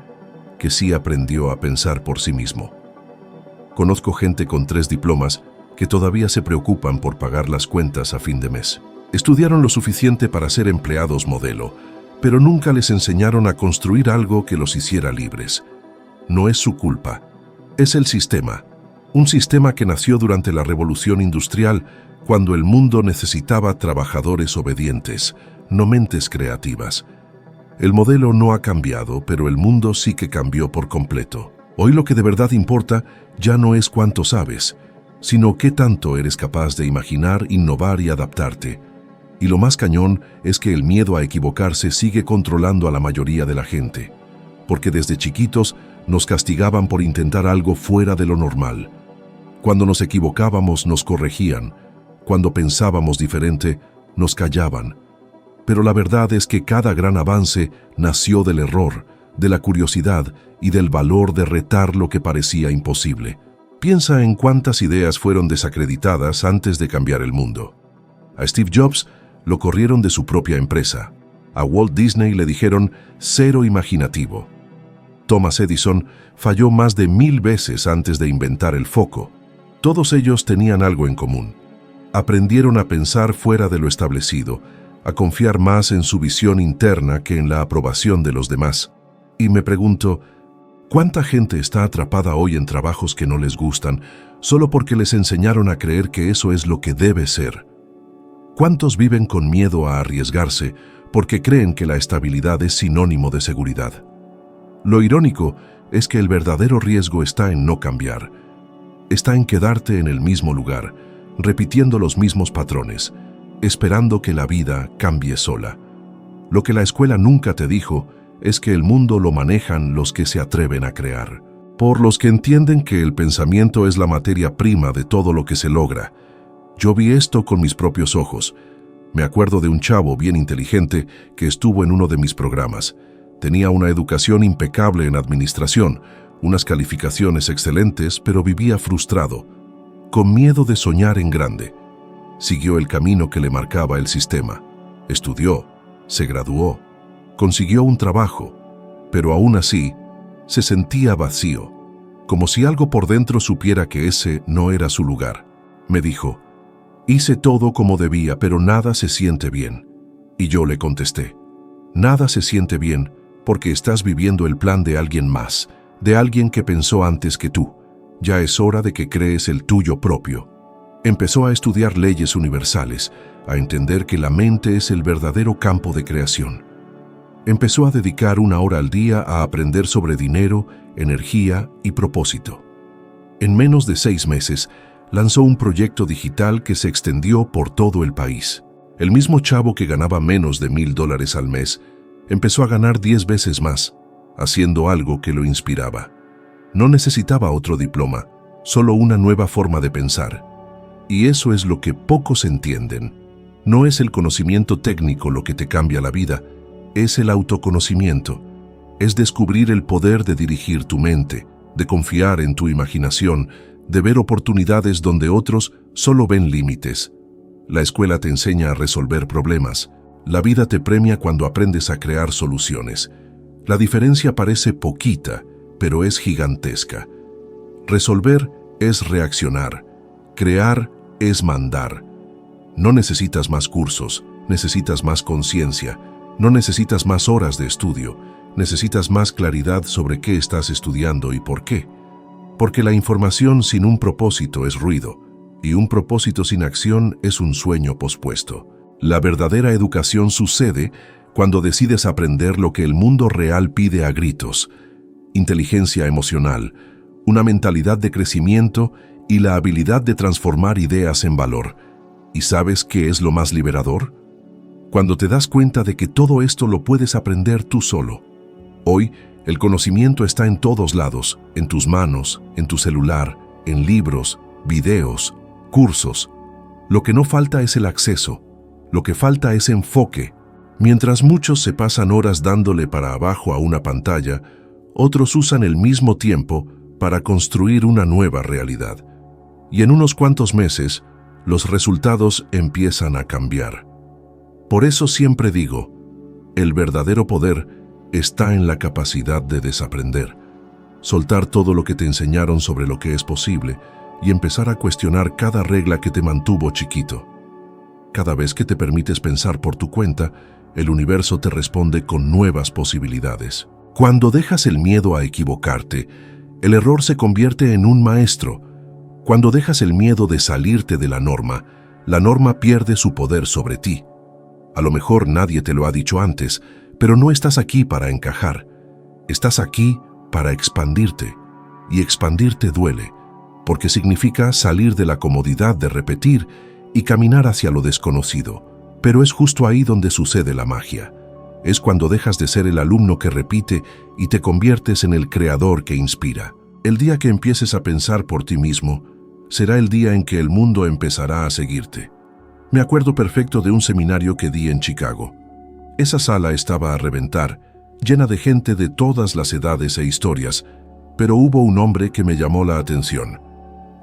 que sí aprendió a pensar por sí mismo. Conozco gente con 3 diplomas que todavía se preocupan por pagar las cuentas a fin de mes. Estudiaron lo suficiente para ser empleados modelo, pero nunca les enseñaron a construir algo que los hiciera libres. No es su culpa, es el sistema. Un sistema que nació durante la Revolución Industrial, cuando el mundo necesitaba trabajadores obedientes, no mentes creativas. El modelo no ha cambiado, pero el mundo sí que cambió por completo. Hoy lo que de verdad importa ya no es cuánto sabes, sino qué tanto eres capaz de imaginar, innovar y adaptarte. Y lo más cañón es que el miedo a equivocarse sigue controlando a la mayoría de la gente, porque desde chiquitos nos castigaban por intentar algo fuera de lo normal. Cuando nos equivocábamos nos corregían, cuando pensábamos diferente nos callaban. Pero la verdad es que cada gran avance nació del error, de la curiosidad y del valor de retar lo que parecía imposible. Piensa en cuántas ideas fueron desacreditadas antes de cambiar el mundo. A Steve Jobs lo corrieron de su propia empresa. A Walt Disney le dijeron cero imaginativo. Thomas Edison falló más de 1000 veces antes de inventar el foco. Todos ellos tenían algo en común. Aprendieron a pensar fuera de lo establecido, a confiar más en su visión interna que en la aprobación de los demás. Y me pregunto, ¿cuánta gente está atrapada hoy en trabajos que no les gustan solo porque les enseñaron a creer que eso es lo que debe ser? ¿Cuántos viven con miedo a arriesgarse porque creen que la estabilidad es sinónimo de seguridad? Lo irónico es que el verdadero riesgo está en no cambiar. Está en quedarte en el mismo lugar, repitiendo los mismos patrones, esperando que la vida cambie sola. Lo que la escuela nunca te dijo es que el mundo lo manejan los que se atreven a crear, por los que entienden que el pensamiento es la materia prima de todo lo que se logra. Yo vi esto con mis propios ojos. Me acuerdo de un chavo bien inteligente que estuvo en uno de mis programas. Tenía una educación impecable en administración, unas calificaciones excelentes, pero vivía frustrado, con miedo de soñar en grande. Siguió el camino que le marcaba el sistema. Estudió, se graduó, consiguió un trabajo, pero aún así se sentía vacío, como si algo por dentro supiera que ese no era su lugar. Me dijo, hice todo como debía, pero nada se siente bien. Y yo le contesté, nada se siente bien porque estás viviendo el plan de alguien más, de alguien que pensó antes que tú. Ya es hora de que crees el tuyo propio. Empezó a estudiar leyes universales, a entender que la mente es el verdadero campo de creación. Empezó a dedicar 1 hora al día a aprender sobre dinero, energía y propósito. En menos de 6 meses, lanzó un proyecto digital que se extendió por todo el país. El mismo chavo que ganaba menos de $1000 al mes, empezó a ganar 10 veces más, haciendo algo que lo inspiraba. No necesitaba otro diploma, solo una nueva forma de pensar. Y eso es lo que pocos entienden. No es el conocimiento técnico lo que te cambia la vida, es el autoconocimiento. Es descubrir el poder de dirigir tu mente, de confiar en tu imaginación, de ver oportunidades donde otros solo ven límites. La escuela te enseña a resolver problemas. La vida te premia cuando aprendes a crear soluciones. La diferencia parece poquita, pero es gigantesca. Resolver es reaccionar. Crear es mandar. No necesitas más cursos, necesitas más conciencia. No necesitas más horas de estudio, necesitas más claridad sobre qué estás estudiando y por qué. Porque la información sin un propósito es ruido, y un propósito sin acción es un sueño pospuesto. La verdadera educación sucede cuando decides aprender lo que el mundo real pide a gritos: inteligencia emocional, una mentalidad de crecimiento y la habilidad de transformar ideas en valor. ¿Y sabes qué es lo más liberador? Cuando te das cuenta de que todo esto lo puedes aprender tú solo. Hoy, el conocimiento está en todos lados, en tus manos, en tu celular, en libros, videos, cursos. Lo que no falta es el acceso. Lo que falta es enfoque. Mientras muchos se pasan horas dándole para abajo a una pantalla, otros usan el mismo tiempo para construir una nueva realidad. Y en unos cuantos meses, los resultados empiezan a cambiar. Por eso siempre digo, el verdadero poder está en la capacidad de desaprender, soltar todo lo que te enseñaron sobre lo que es posible y empezar a cuestionar cada regla que te mantuvo chiquito. Cada vez que te permites pensar por tu cuenta, el universo te responde con nuevas posibilidades. Cuando dejas el miedo a equivocarte, el error se convierte en un maestro. Cuando dejas el miedo de salirte de la norma pierde su poder sobre ti. A lo mejor nadie te lo ha dicho antes, pero no estás aquí para encajar. Estás aquí para expandirte. Y expandirte duele, porque significa salir de la comodidad de repetir y caminar hacia lo desconocido. Pero es justo ahí donde sucede la magia. Es cuando dejas de ser el alumno que repite y te conviertes en el creador que inspira. El día que empieces a pensar por ti mismo, será el día en que el mundo empezará a seguirte. Me acuerdo perfecto de un seminario que di en Chicago. Esa sala estaba a reventar, llena de gente de todas las edades e historias, pero hubo un hombre que me llamó la atención.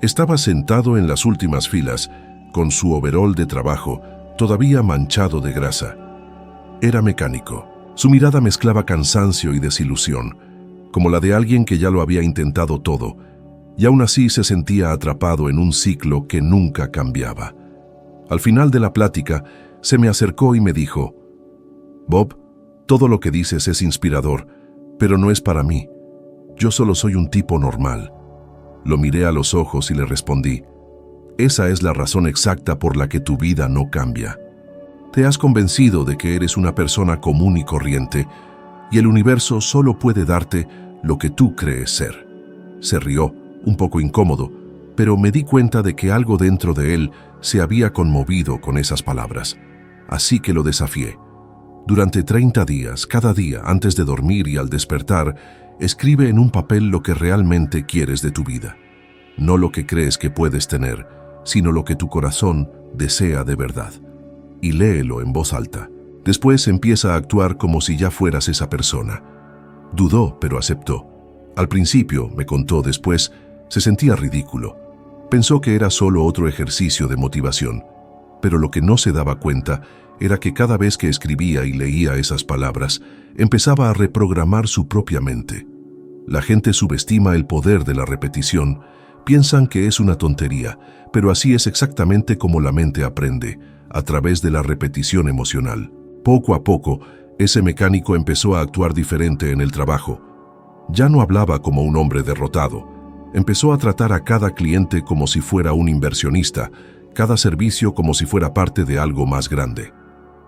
Estaba sentado en las últimas filas, con su overol de trabajo, todavía manchado de grasa. Era mecánico. Su mirada mezclaba cansancio y desilusión, como la de alguien que ya lo había intentado todo, y aún así se sentía atrapado en un ciclo que nunca cambiaba. Al final de la plática, se me acercó y me dijo, «Bob, todo lo que dices es inspirador, pero no es para mí. Yo solo soy un tipo normal». Lo miré a los ojos y le respondí, «Esa es la razón exacta por la que tu vida no cambia. Te has convencido de que eres una persona común y corriente, y el universo solo puede darte lo que tú crees ser». Se rió, un poco incómodo, pero me di cuenta de que algo dentro de él se había conmovido con esas palabras. Así que lo desafié. Durante 30 días, cada día, antes de dormir y al despertar, escribe en un papel lo que realmente quieres de tu vida. No lo que crees que puedes tener, sino lo que tu corazón desea de verdad. Y léelo en voz alta. Después empieza a actuar como si ya fueras esa persona. Dudó, pero aceptó. Al principio, me contó después, se sentía ridículo. Pensó que era solo otro ejercicio de motivación. Pero lo que no se daba cuenta era que cada vez que escribía y leía esas palabras, empezaba a reprogramar su propia mente. La gente subestima el poder de la repetición. Piensan que es una tontería, pero así es exactamente como la mente aprende, a través de la repetición emocional. Poco a poco, ese mecánico empezó a actuar diferente en el trabajo. Ya no hablaba como un hombre derrotado. Empezó a tratar a cada cliente como si fuera un inversionista, cada servicio como si fuera parte de algo más grande.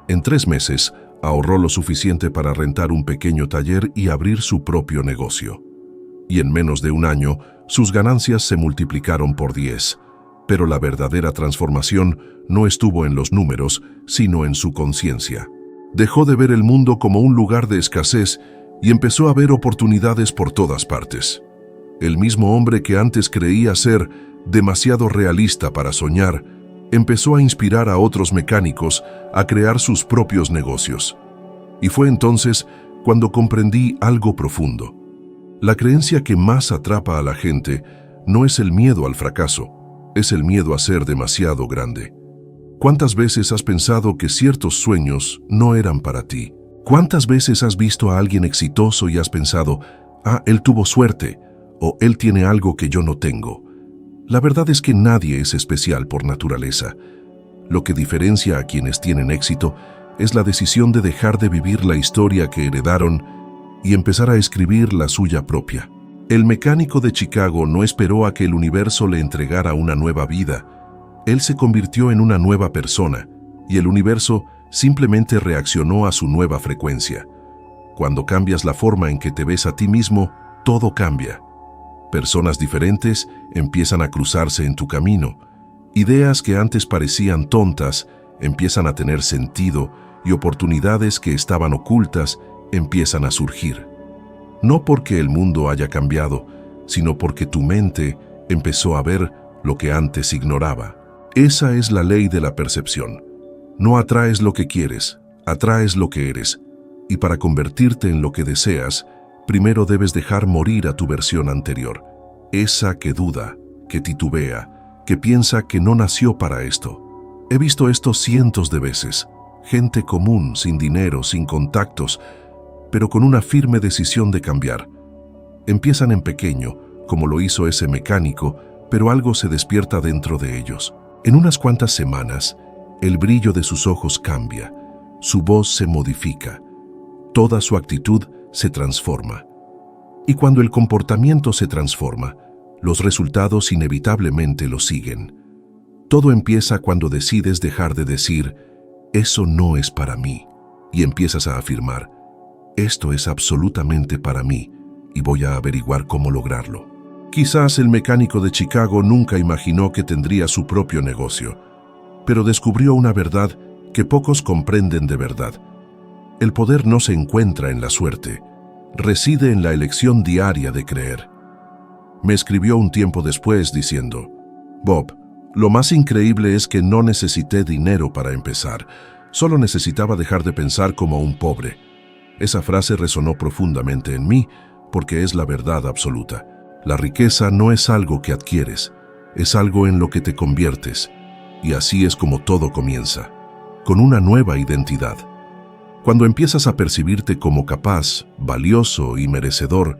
En 3 meses, ahorró lo suficiente para rentar un pequeño taller y abrir su propio negocio. Y en menos de un año, sus ganancias se multiplicaron por 10. Pero la verdadera transformación no estuvo en los números, sino en su conciencia. Dejó de ver el mundo como un lugar de escasez y empezó a ver oportunidades por todas partes. El mismo hombre que antes creía ser demasiado realista para soñar, empezó a inspirar a otros mecánicos a crear sus propios negocios. Y fue entonces cuando comprendí algo profundo. La creencia que más atrapa a la gente no es el miedo al fracaso, es el miedo a ser demasiado grande. ¿Cuántas veces has pensado que ciertos sueños no eran para ti? ¿Cuántas veces has visto a alguien exitoso y has pensado, él tuvo suerte, o él tiene algo que yo no tengo? La verdad es que nadie es especial por naturaleza. Lo que diferencia a quienes tienen éxito es la decisión de dejar de vivir la historia que heredaron y empezar a escribir la suya propia. El mecánico de Chicago no esperó a que el universo le entregara una nueva vida. Él se convirtió en una nueva persona, y el universo simplemente reaccionó a su nueva frecuencia. Cuando cambias la forma en que te ves a ti mismo, todo cambia. Personas diferentes empiezan a cruzarse en tu camino. Ideas que antes parecían tontas empiezan a tener sentido y oportunidades que estaban ocultas empiezan a surgir. No porque el mundo haya cambiado, sino porque tu mente empezó a ver lo que antes ignoraba. Esa es la ley de la percepción. No atraes lo que quieres, atraes lo que eres. Y para convertirte en lo que deseas, primero debes dejar morir a tu versión anterior, esa que duda, que titubea, que piensa que no nació para esto. He visto esto cientos de veces. Gente común, sin dinero, sin contactos, pero con una firme decisión de cambiar. Empiezan en pequeño, como lo hizo ese mecánico, pero algo se despierta dentro de ellos. En unas cuantas semanas, el brillo de sus ojos cambia, su voz se modifica, toda su actitud se transforma. Y cuando el comportamiento se transforma, los resultados inevitablemente lo siguen. Todo empieza cuando decides dejar de decir, eso no es para mí, y empiezas a afirmar, esto es absolutamente para mí, y voy a averiguar cómo lograrlo. Quizás el mecánico de Chicago nunca imaginó que tendría su propio negocio, pero descubrió una verdad que pocos comprenden de verdad. El poder no se encuentra en la suerte, reside en la elección diaria de creer. Me escribió un tiempo después diciendo, Bob, lo más increíble es que no necesité dinero para empezar, solo necesitaba dejar de pensar como un pobre. Esa frase resonó profundamente en mí porque es la verdad absoluta. La riqueza no es algo que adquieres, es algo en lo que te conviertes. Y así es como todo comienza, con una nueva identidad. Cuando empiezas a percibirte como capaz, valioso y merecedor,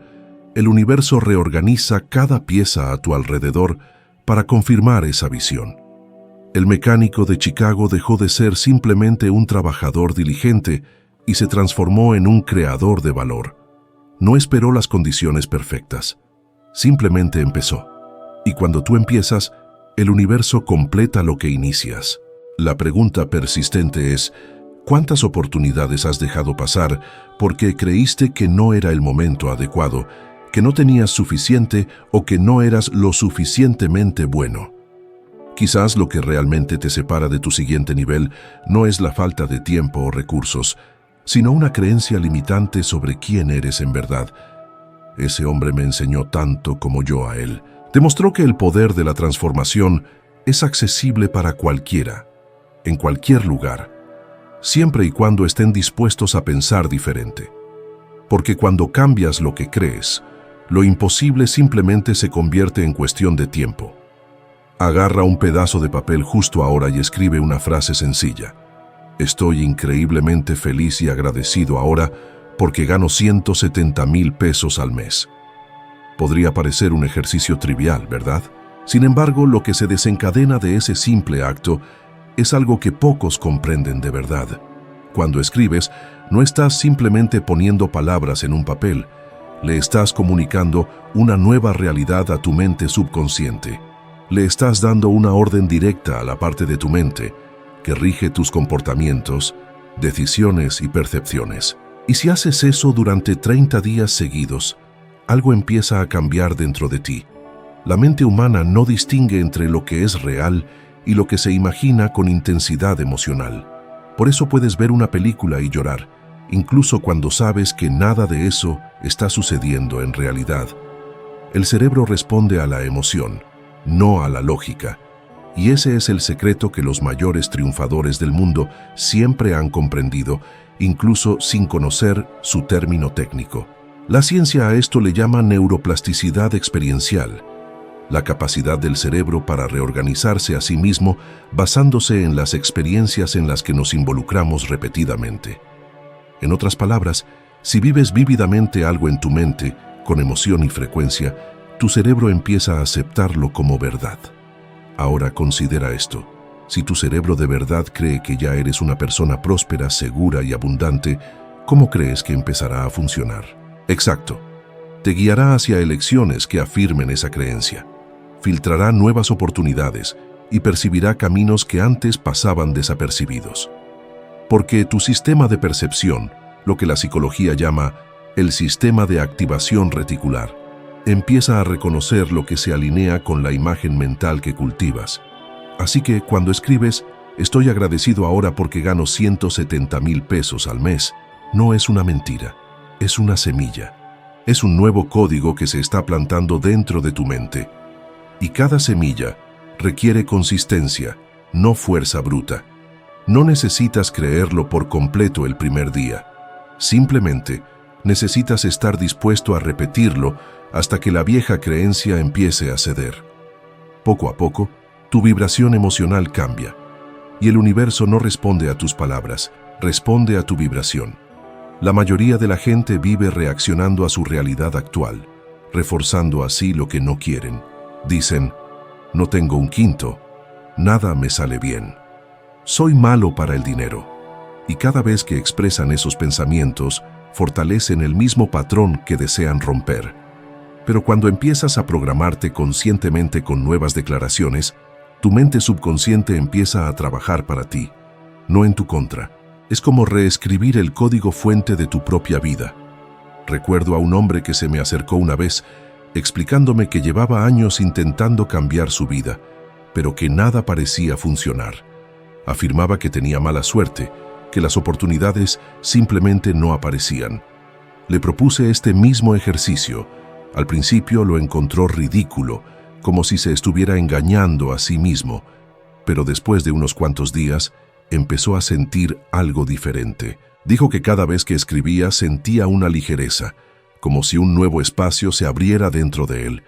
el universo reorganiza cada pieza a tu alrededor para confirmar esa visión. El mecánico de Chicago dejó de ser simplemente un trabajador diligente y se transformó en un creador de valor. No esperó las condiciones perfectas, simplemente empezó. Y cuando tú empiezas, el universo completa lo que inicias. La pregunta persistente es, ¿cuántas oportunidades has dejado pasar porque creíste que no era el momento adecuado, que no tenías suficiente o que no eras lo suficientemente bueno? Quizás lo que realmente te separa de tu siguiente nivel no es la falta de tiempo o recursos, sino una creencia limitante sobre quién eres en verdad. Ese hombre me enseñó tanto como yo a él. Demostró que el poder de la transformación es accesible para cualquiera, en cualquier lugar, siempre y cuando estén dispuestos a pensar diferente. Porque cuando cambias lo que crees, lo imposible simplemente se convierte en cuestión de tiempo. Agarra un pedazo de papel justo ahora y escribe una frase sencilla. Estoy increíblemente feliz y agradecido ahora porque gano 170,000 pesos al mes. Podría parecer un ejercicio trivial, ¿verdad? Sin embargo, lo que se desencadena de ese simple acto es algo que pocos comprenden de verdad. Cuando escribes, no estás simplemente poniendo palabras en un papel, le estás comunicando una nueva realidad a tu mente subconsciente. Le estás dando una orden directa a la parte de tu mente que rige tus comportamientos, decisiones y percepciones. Y si haces eso durante 30 días seguidos, algo empieza a cambiar dentro de ti. La mente humana no distingue entre lo que es real y lo que se imagina con intensidad emocional. Por eso puedes ver una película y llorar, incluso cuando sabes que nada de eso está sucediendo en realidad. El cerebro responde a la emoción, no a la lógica. Y ese es el secreto que los mayores triunfadores del mundo siempre han comprendido, incluso sin conocer su término técnico. La ciencia a esto le llama neuroplasticidad experiencial, la capacidad del cerebro para reorganizarse a sí mismo basándose en las experiencias en las que nos involucramos repetidamente. En otras palabras, si vives vívidamente algo en tu mente, con emoción y frecuencia, tu cerebro empieza a aceptarlo como verdad. Ahora considera esto. Si tu cerebro de verdad cree que ya eres una persona próspera, segura y abundante, ¿cómo crees que empezará a funcionar? Exacto. Te guiará hacia elecciones que afirmen esa creencia. Filtrará nuevas oportunidades y percibirá caminos que antes pasaban desapercibidos. Porque tu sistema de percepción, lo que la psicología llama el sistema de activación reticular, empieza a reconocer lo que se alinea con la imagen mental que cultivas. Así que cuando escribes, estoy agradecido ahora porque gano 170,000 pesos al mes, no es una mentira, es una semilla. Es un nuevo código que se está plantando dentro de tu mente. Y cada semilla requiere consistencia, no fuerza bruta. No necesitas creerlo por completo el primer día. Simplemente Necesitas estar dispuesto a repetirlo hasta que la vieja creencia empiece a ceder. Poco a poco, tu vibración emocional cambia, y el universo no responde a tus palabras, responde a tu vibración. La mayoría de la gente vive reaccionando a su realidad actual, reforzando así lo que no quieren. Dicen, no tengo un quinto, nada me sale bien, soy malo para el dinero. Y cada vez que expresan esos pensamientos, fortalecen el mismo patrón que desean romper. Pero cuando empiezas a programarte conscientemente con nuevas declaraciones, tu mente subconsciente empieza a trabajar para ti, no en tu contra. Es como reescribir el código fuente de tu propia vida. Recuerdo a un hombre que se me acercó una vez, explicándome que llevaba años intentando cambiar su vida, pero que nada parecía funcionar. Afirmaba que tenía mala suerte, que las oportunidades simplemente no aparecían. Le propuse este mismo ejercicio. Al principio lo encontró ridículo, como si se estuviera engañando a sí mismo, pero después de unos cuantos días empezó a sentir algo diferente. Dijo que cada vez que escribía sentía una ligereza, como si un nuevo espacio se abriera dentro de él.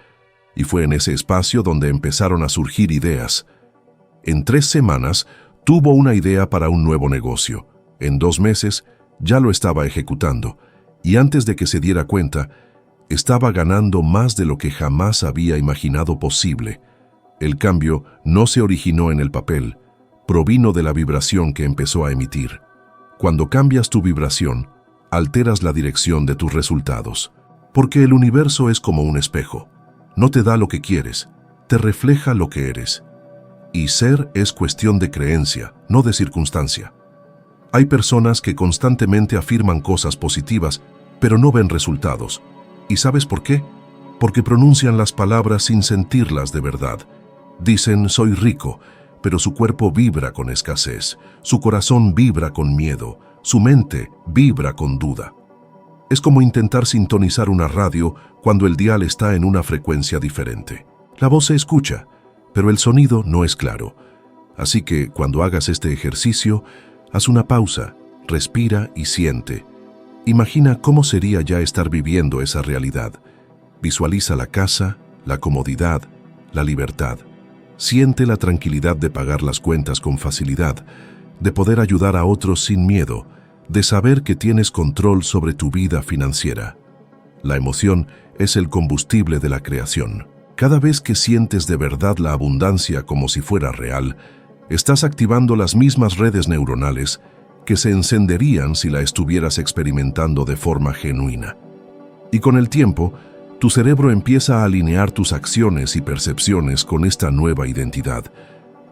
Y fue en ese espacio donde empezaron a surgir ideas. En 3 semanas tuvo una idea para un nuevo negocio. En 2 meses ya lo estaba ejecutando, y antes de que se diera cuenta, estaba ganando más de lo que jamás había imaginado posible. El cambio no se originó en el papel, provino de la vibración que empezó a emitir. Cuando cambias tu vibración, alteras la dirección de tus resultados, porque el universo es como un espejo. No te da lo que quieres, te refleja lo que eres. Y ser es cuestión de creencia, no de circunstancia. Hay personas que constantemente afirman cosas positivas, pero no ven resultados. ¿Y sabes por qué? Porque pronuncian las palabras sin sentirlas de verdad. Dicen, soy rico, pero su cuerpo vibra con escasez, su corazón vibra con miedo, su mente vibra con duda. Es como intentar sintonizar una radio cuando el dial está en una frecuencia diferente. La voz se escucha, pero el sonido no es claro. Así que cuando hagas este ejercicio, haz una pausa, respira y siente. Imagina cómo sería ya estar viviendo esa realidad. Visualiza la casa, la comodidad, la libertad. Siente la tranquilidad de pagar las cuentas con facilidad, de poder ayudar a otros sin miedo, de saber que tienes control sobre tu vida financiera. La emoción es el combustible de la creación. Cada vez que sientes de verdad la abundancia como si fuera real, estás activando las mismas redes neuronales que se encenderían si la estuvieras experimentando de forma genuina. Y con el tiempo, tu cerebro empieza a alinear tus acciones y percepciones con esta nueva identidad.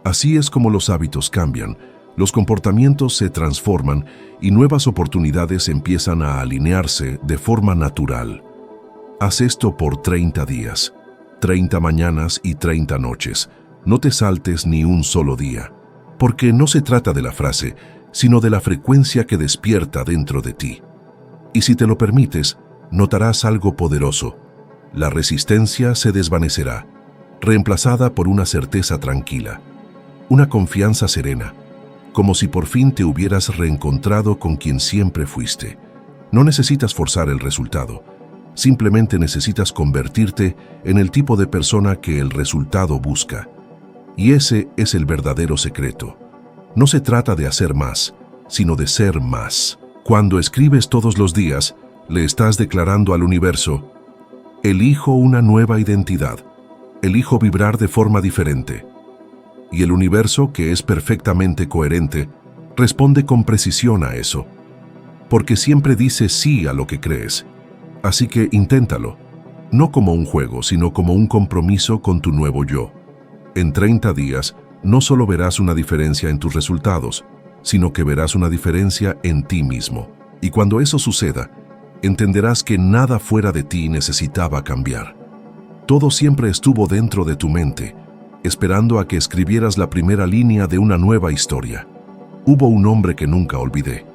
Así es como los hábitos cambian, los comportamientos se transforman y nuevas oportunidades empiezan a alinearse de forma natural. Haz esto por 30 días, 30 mañanas y 30 noches. No te saltes ni un solo día, porque no se trata de la frase, sino de la frecuencia que despierta dentro de ti. Y si te lo permites, notarás algo poderoso. La resistencia se desvanecerá, reemplazada por una certeza tranquila, una confianza serena, como si por fin te hubieras reencontrado con quien siempre fuiste. No necesitas forzar el resultado, simplemente necesitas convertirte en el tipo de persona que el resultado busca. Y ese es el verdadero secreto. No se trata de hacer más, sino de ser más. Cuando escribes todos los días, le estás declarando al universo: elijo una nueva identidad, elijo vibrar de forma diferente. Y el universo, que es perfectamente coherente, responde con precisión a eso, porque siempre dice sí a lo que crees. Así que inténtalo, no como un juego, sino como un compromiso con tu nuevo yo. En 30 días, no solo verás una diferencia en tus resultados, sino que verás una diferencia en ti mismo. Y cuando eso suceda, entenderás que nada fuera de ti necesitaba cambiar. Todo siempre estuvo dentro de tu mente, esperando a que escribieras la primera línea de una nueva historia. Hubo un hombre que nunca olvidé.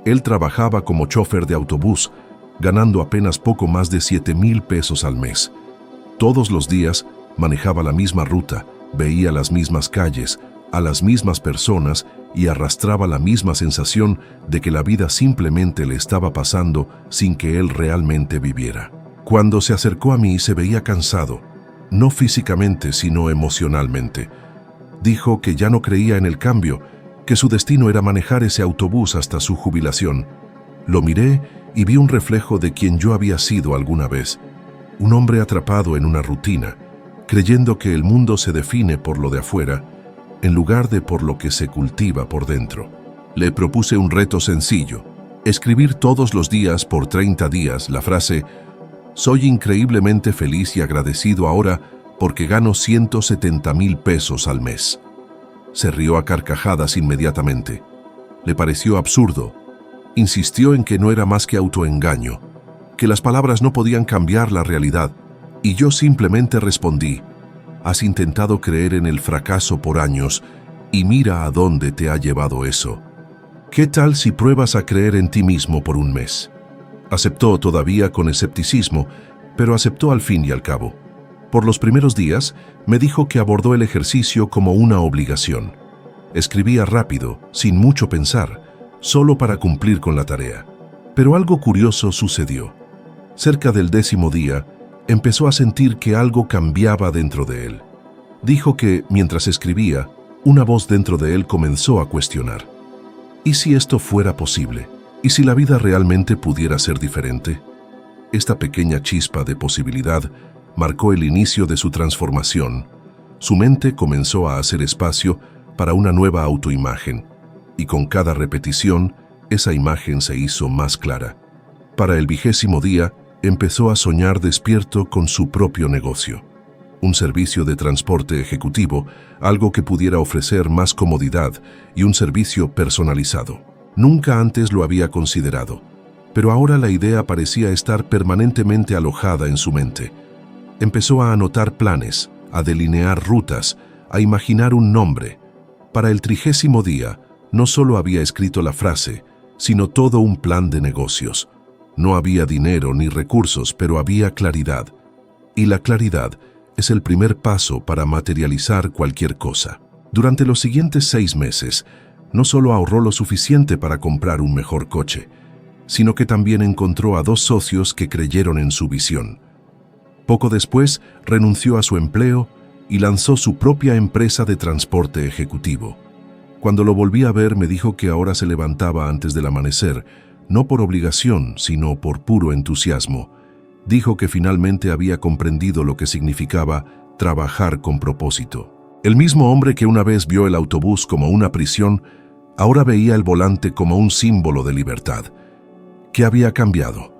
Él trabajaba como chofer de autobús, ganando apenas poco más de 7,000 pesos al mes. Todos los días manejaba la misma ruta, veía las mismas calles, a las mismas personas y arrastraba la misma sensación de que la vida simplemente le estaba pasando sin que él realmente viviera. Cuando se acercó a mí se veía cansado, no físicamente sino emocionalmente. Dijo que ya no creía en el cambio, que su destino era manejar ese autobús hasta su jubilación. Lo miré y vi un reflejo de quien yo había sido alguna vez, un hombre atrapado en una rutina, creyendo que el mundo se define por lo de afuera, en lugar de por lo que se cultiva por dentro. Le propuse un reto sencillo: escribir todos los días por 30 días la frase «Soy increíblemente feliz y agradecido ahora porque gano 170,000 pesos al mes». Se rió a carcajadas inmediatamente. Le pareció absurdo. Insistió en que no era más que autoengaño, que las palabras no podían cambiar la realidad, y yo simplemente respondí: «Has intentado creer en el fracaso por años y mira a dónde te ha llevado eso. ¿Qué tal si pruebas a creer en ti mismo por un mes?». Aceptó todavía con escepticismo, pero aceptó al fin y al cabo. Por los primeros días me dijo que abordó el ejercicio como una obligación. Escribía rápido, sin mucho pensar, solo para cumplir con la tarea. Pero algo curioso sucedió. Cerca del 10º día, empezó a sentir que algo cambiaba dentro de él. Dijo que, mientras escribía, una voz dentro de él comenzó a cuestionar: ¿y si esto fuera posible? ¿Y si la vida realmente pudiera ser diferente? Esta pequeña chispa de posibilidad marcó el inicio de su transformación. Su mente comenzó a hacer espacio para una nueva autoimagen, y con cada repetición, esa imagen se hizo más clara. Para el 20º día, empezó a soñar despierto con su propio negocio. Un servicio de transporte ejecutivo, algo que pudiera ofrecer más comodidad y un servicio personalizado. Nunca antes lo había considerado, pero ahora la idea parecía estar permanentemente alojada en su mente. Empezó a anotar planes, a delinear rutas, a imaginar un nombre. Para el 30º día, no solo había escrito la frase, sino todo un plan de negocios. No había dinero ni recursos, pero había claridad. Y la claridad es el primer paso para materializar cualquier cosa. Durante los siguientes 6 meses, no solo ahorró lo suficiente para comprar un mejor coche, sino que también encontró a 2 socios que creyeron en su visión. Poco después, renunció a su empleo y lanzó su propia empresa de transporte ejecutivo. Cuando lo volví a ver, me dijo que ahora se levantaba antes del amanecer, no por obligación, sino por puro entusiasmo. Dijo que finalmente había comprendido lo que significaba trabajar con propósito. El mismo hombre que una vez vio el autobús como una prisión, ahora veía el volante como un símbolo de libertad. ¿Qué había cambiado?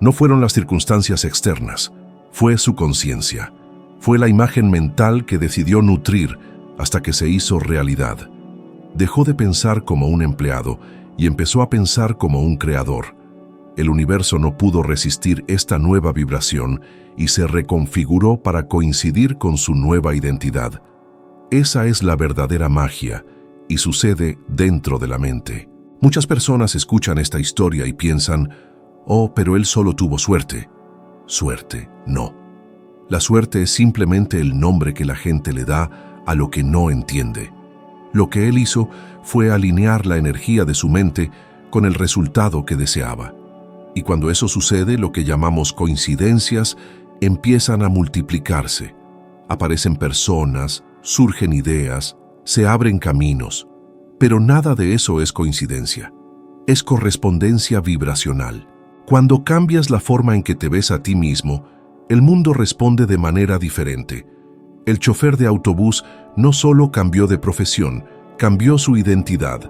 No fueron las circunstancias externas, fue su conciencia. Fue la imagen mental que decidió nutrir hasta que se hizo realidad. Dejó de pensar como un empleado y empezó a pensar como un creador. El universo no pudo resistir esta nueva vibración y se reconfiguró para coincidir con su nueva identidad. Esa es la verdadera magia y sucede dentro de la mente. Muchas personas escuchan esta historia y piensan: «Oh, pero él solo tuvo suerte». Suerte, no. La suerte es simplemente el nombre que la gente le da a lo que no entiende. Lo que él hizo fue alinear la energía de su mente con el resultado que deseaba. Y cuando eso sucede, lo que llamamos coincidencias empiezan a multiplicarse. Aparecen personas, surgen ideas, se abren caminos. Pero nada de eso es coincidencia. Es correspondencia vibracional. Cuando cambias la forma en que te ves a ti mismo, el mundo responde de manera diferente. El chofer de autobús no solo cambió de profesión, cambió su identidad.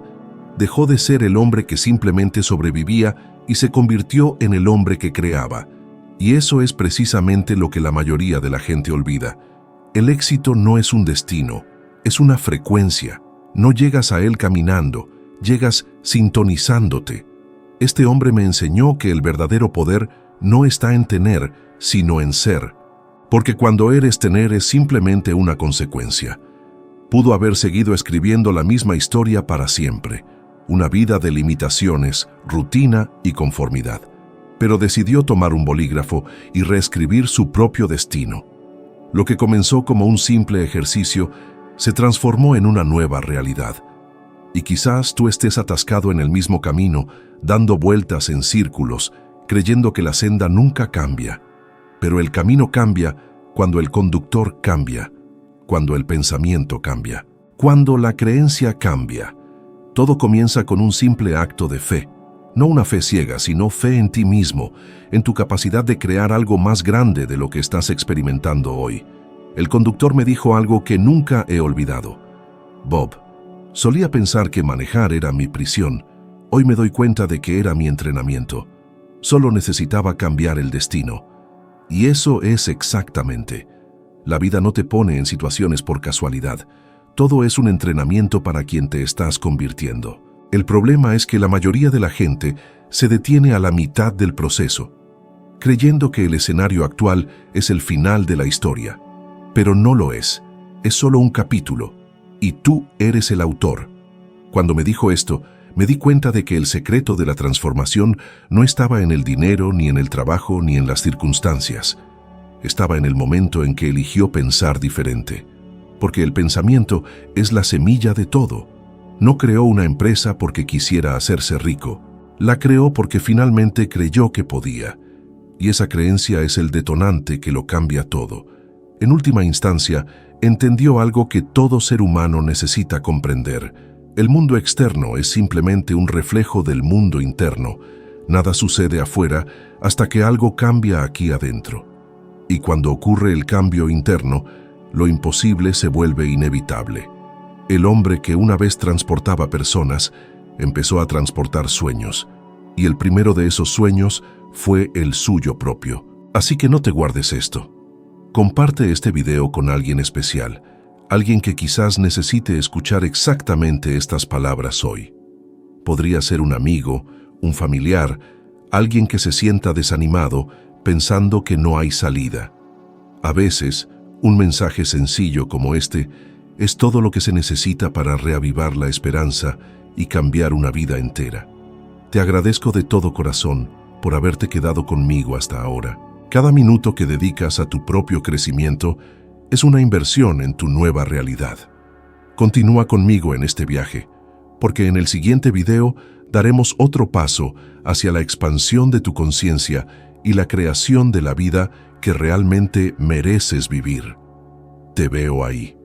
Dejó de ser el hombre que simplemente sobrevivía y se convirtió en el hombre que creaba. Y eso es precisamente lo que la mayoría de la gente olvida. El éxito no es un destino, es una frecuencia. No llegas a él caminando, llegas sintonizándote. Este hombre me enseñó que el verdadero poder no está en tener, sino en ser. Porque cuando eres tener es simplemente una consecuencia. Pudo haber seguido escribiendo la misma historia para siempre, una vida de limitaciones, rutina y conformidad. Pero decidió tomar un bolígrafo y reescribir su propio destino. Lo que comenzó como un simple ejercicio se transformó en una nueva realidad. Y quizás tú estés atascado en el mismo camino, dando vueltas en círculos, creyendo que la senda nunca cambia. Pero el camino cambia cuando el conductor cambia, cuando el pensamiento cambia, cuando la creencia cambia. Todo comienza con un simple acto de fe. No una fe ciega, sino fe en ti mismo, en tu capacidad de crear algo más grande de lo que estás experimentando hoy. El conductor me dijo algo que nunca he olvidado. Bob, solía pensar que manejar era mi prisión. Hoy me doy cuenta de que era mi entrenamiento. Solo necesitaba cambiar el destino. Y eso es exactamente. La vida no te pone en situaciones por casualidad. Todo es un entrenamiento para quien te estás convirtiendo. El problema es que la mayoría de la gente se detiene a la mitad del proceso, creyendo que el escenario actual es el final de la historia. Pero no lo es solo un capítulo, y tú eres el autor. Cuando me dijo esto, me di cuenta de que el secreto de la transformación no estaba en el dinero, ni en el trabajo, ni en las circunstancias. Estaba en el momento en que eligió pensar diferente. Porque el pensamiento es la semilla de todo. No creó una empresa porque quisiera hacerse rico. La creó porque finalmente creyó que podía. Y esa creencia es el detonante que lo cambia todo. En última instancia, entendió algo que todo ser humano necesita comprender. El mundo externo es simplemente un reflejo del mundo interno. Nada sucede afuera hasta que algo cambia aquí adentro. Y cuando ocurre el cambio interno, lo imposible se vuelve inevitable. El hombre que una vez transportaba personas, empezó a transportar sueños. Y el primero de esos sueños fue el suyo propio. Así que no te guardes esto. Comparte este video con alguien especial, alguien que quizás necesite escuchar exactamente estas palabras hoy. Podría ser un amigo, un familiar, alguien que se sienta desanimado pensando que no hay salida. A veces, un mensaje sencillo como este es todo lo que se necesita para reavivar la esperanza y cambiar una vida entera. Te agradezco de todo corazón por haberte quedado conmigo hasta ahora. Cada minuto que dedicas a tu propio crecimiento es una inversión en tu nueva realidad. Continúa conmigo en este viaje, porque en el siguiente video daremos otro paso hacia la expansión de tu conciencia y la creación de la vida que realmente mereces vivir. Te veo ahí.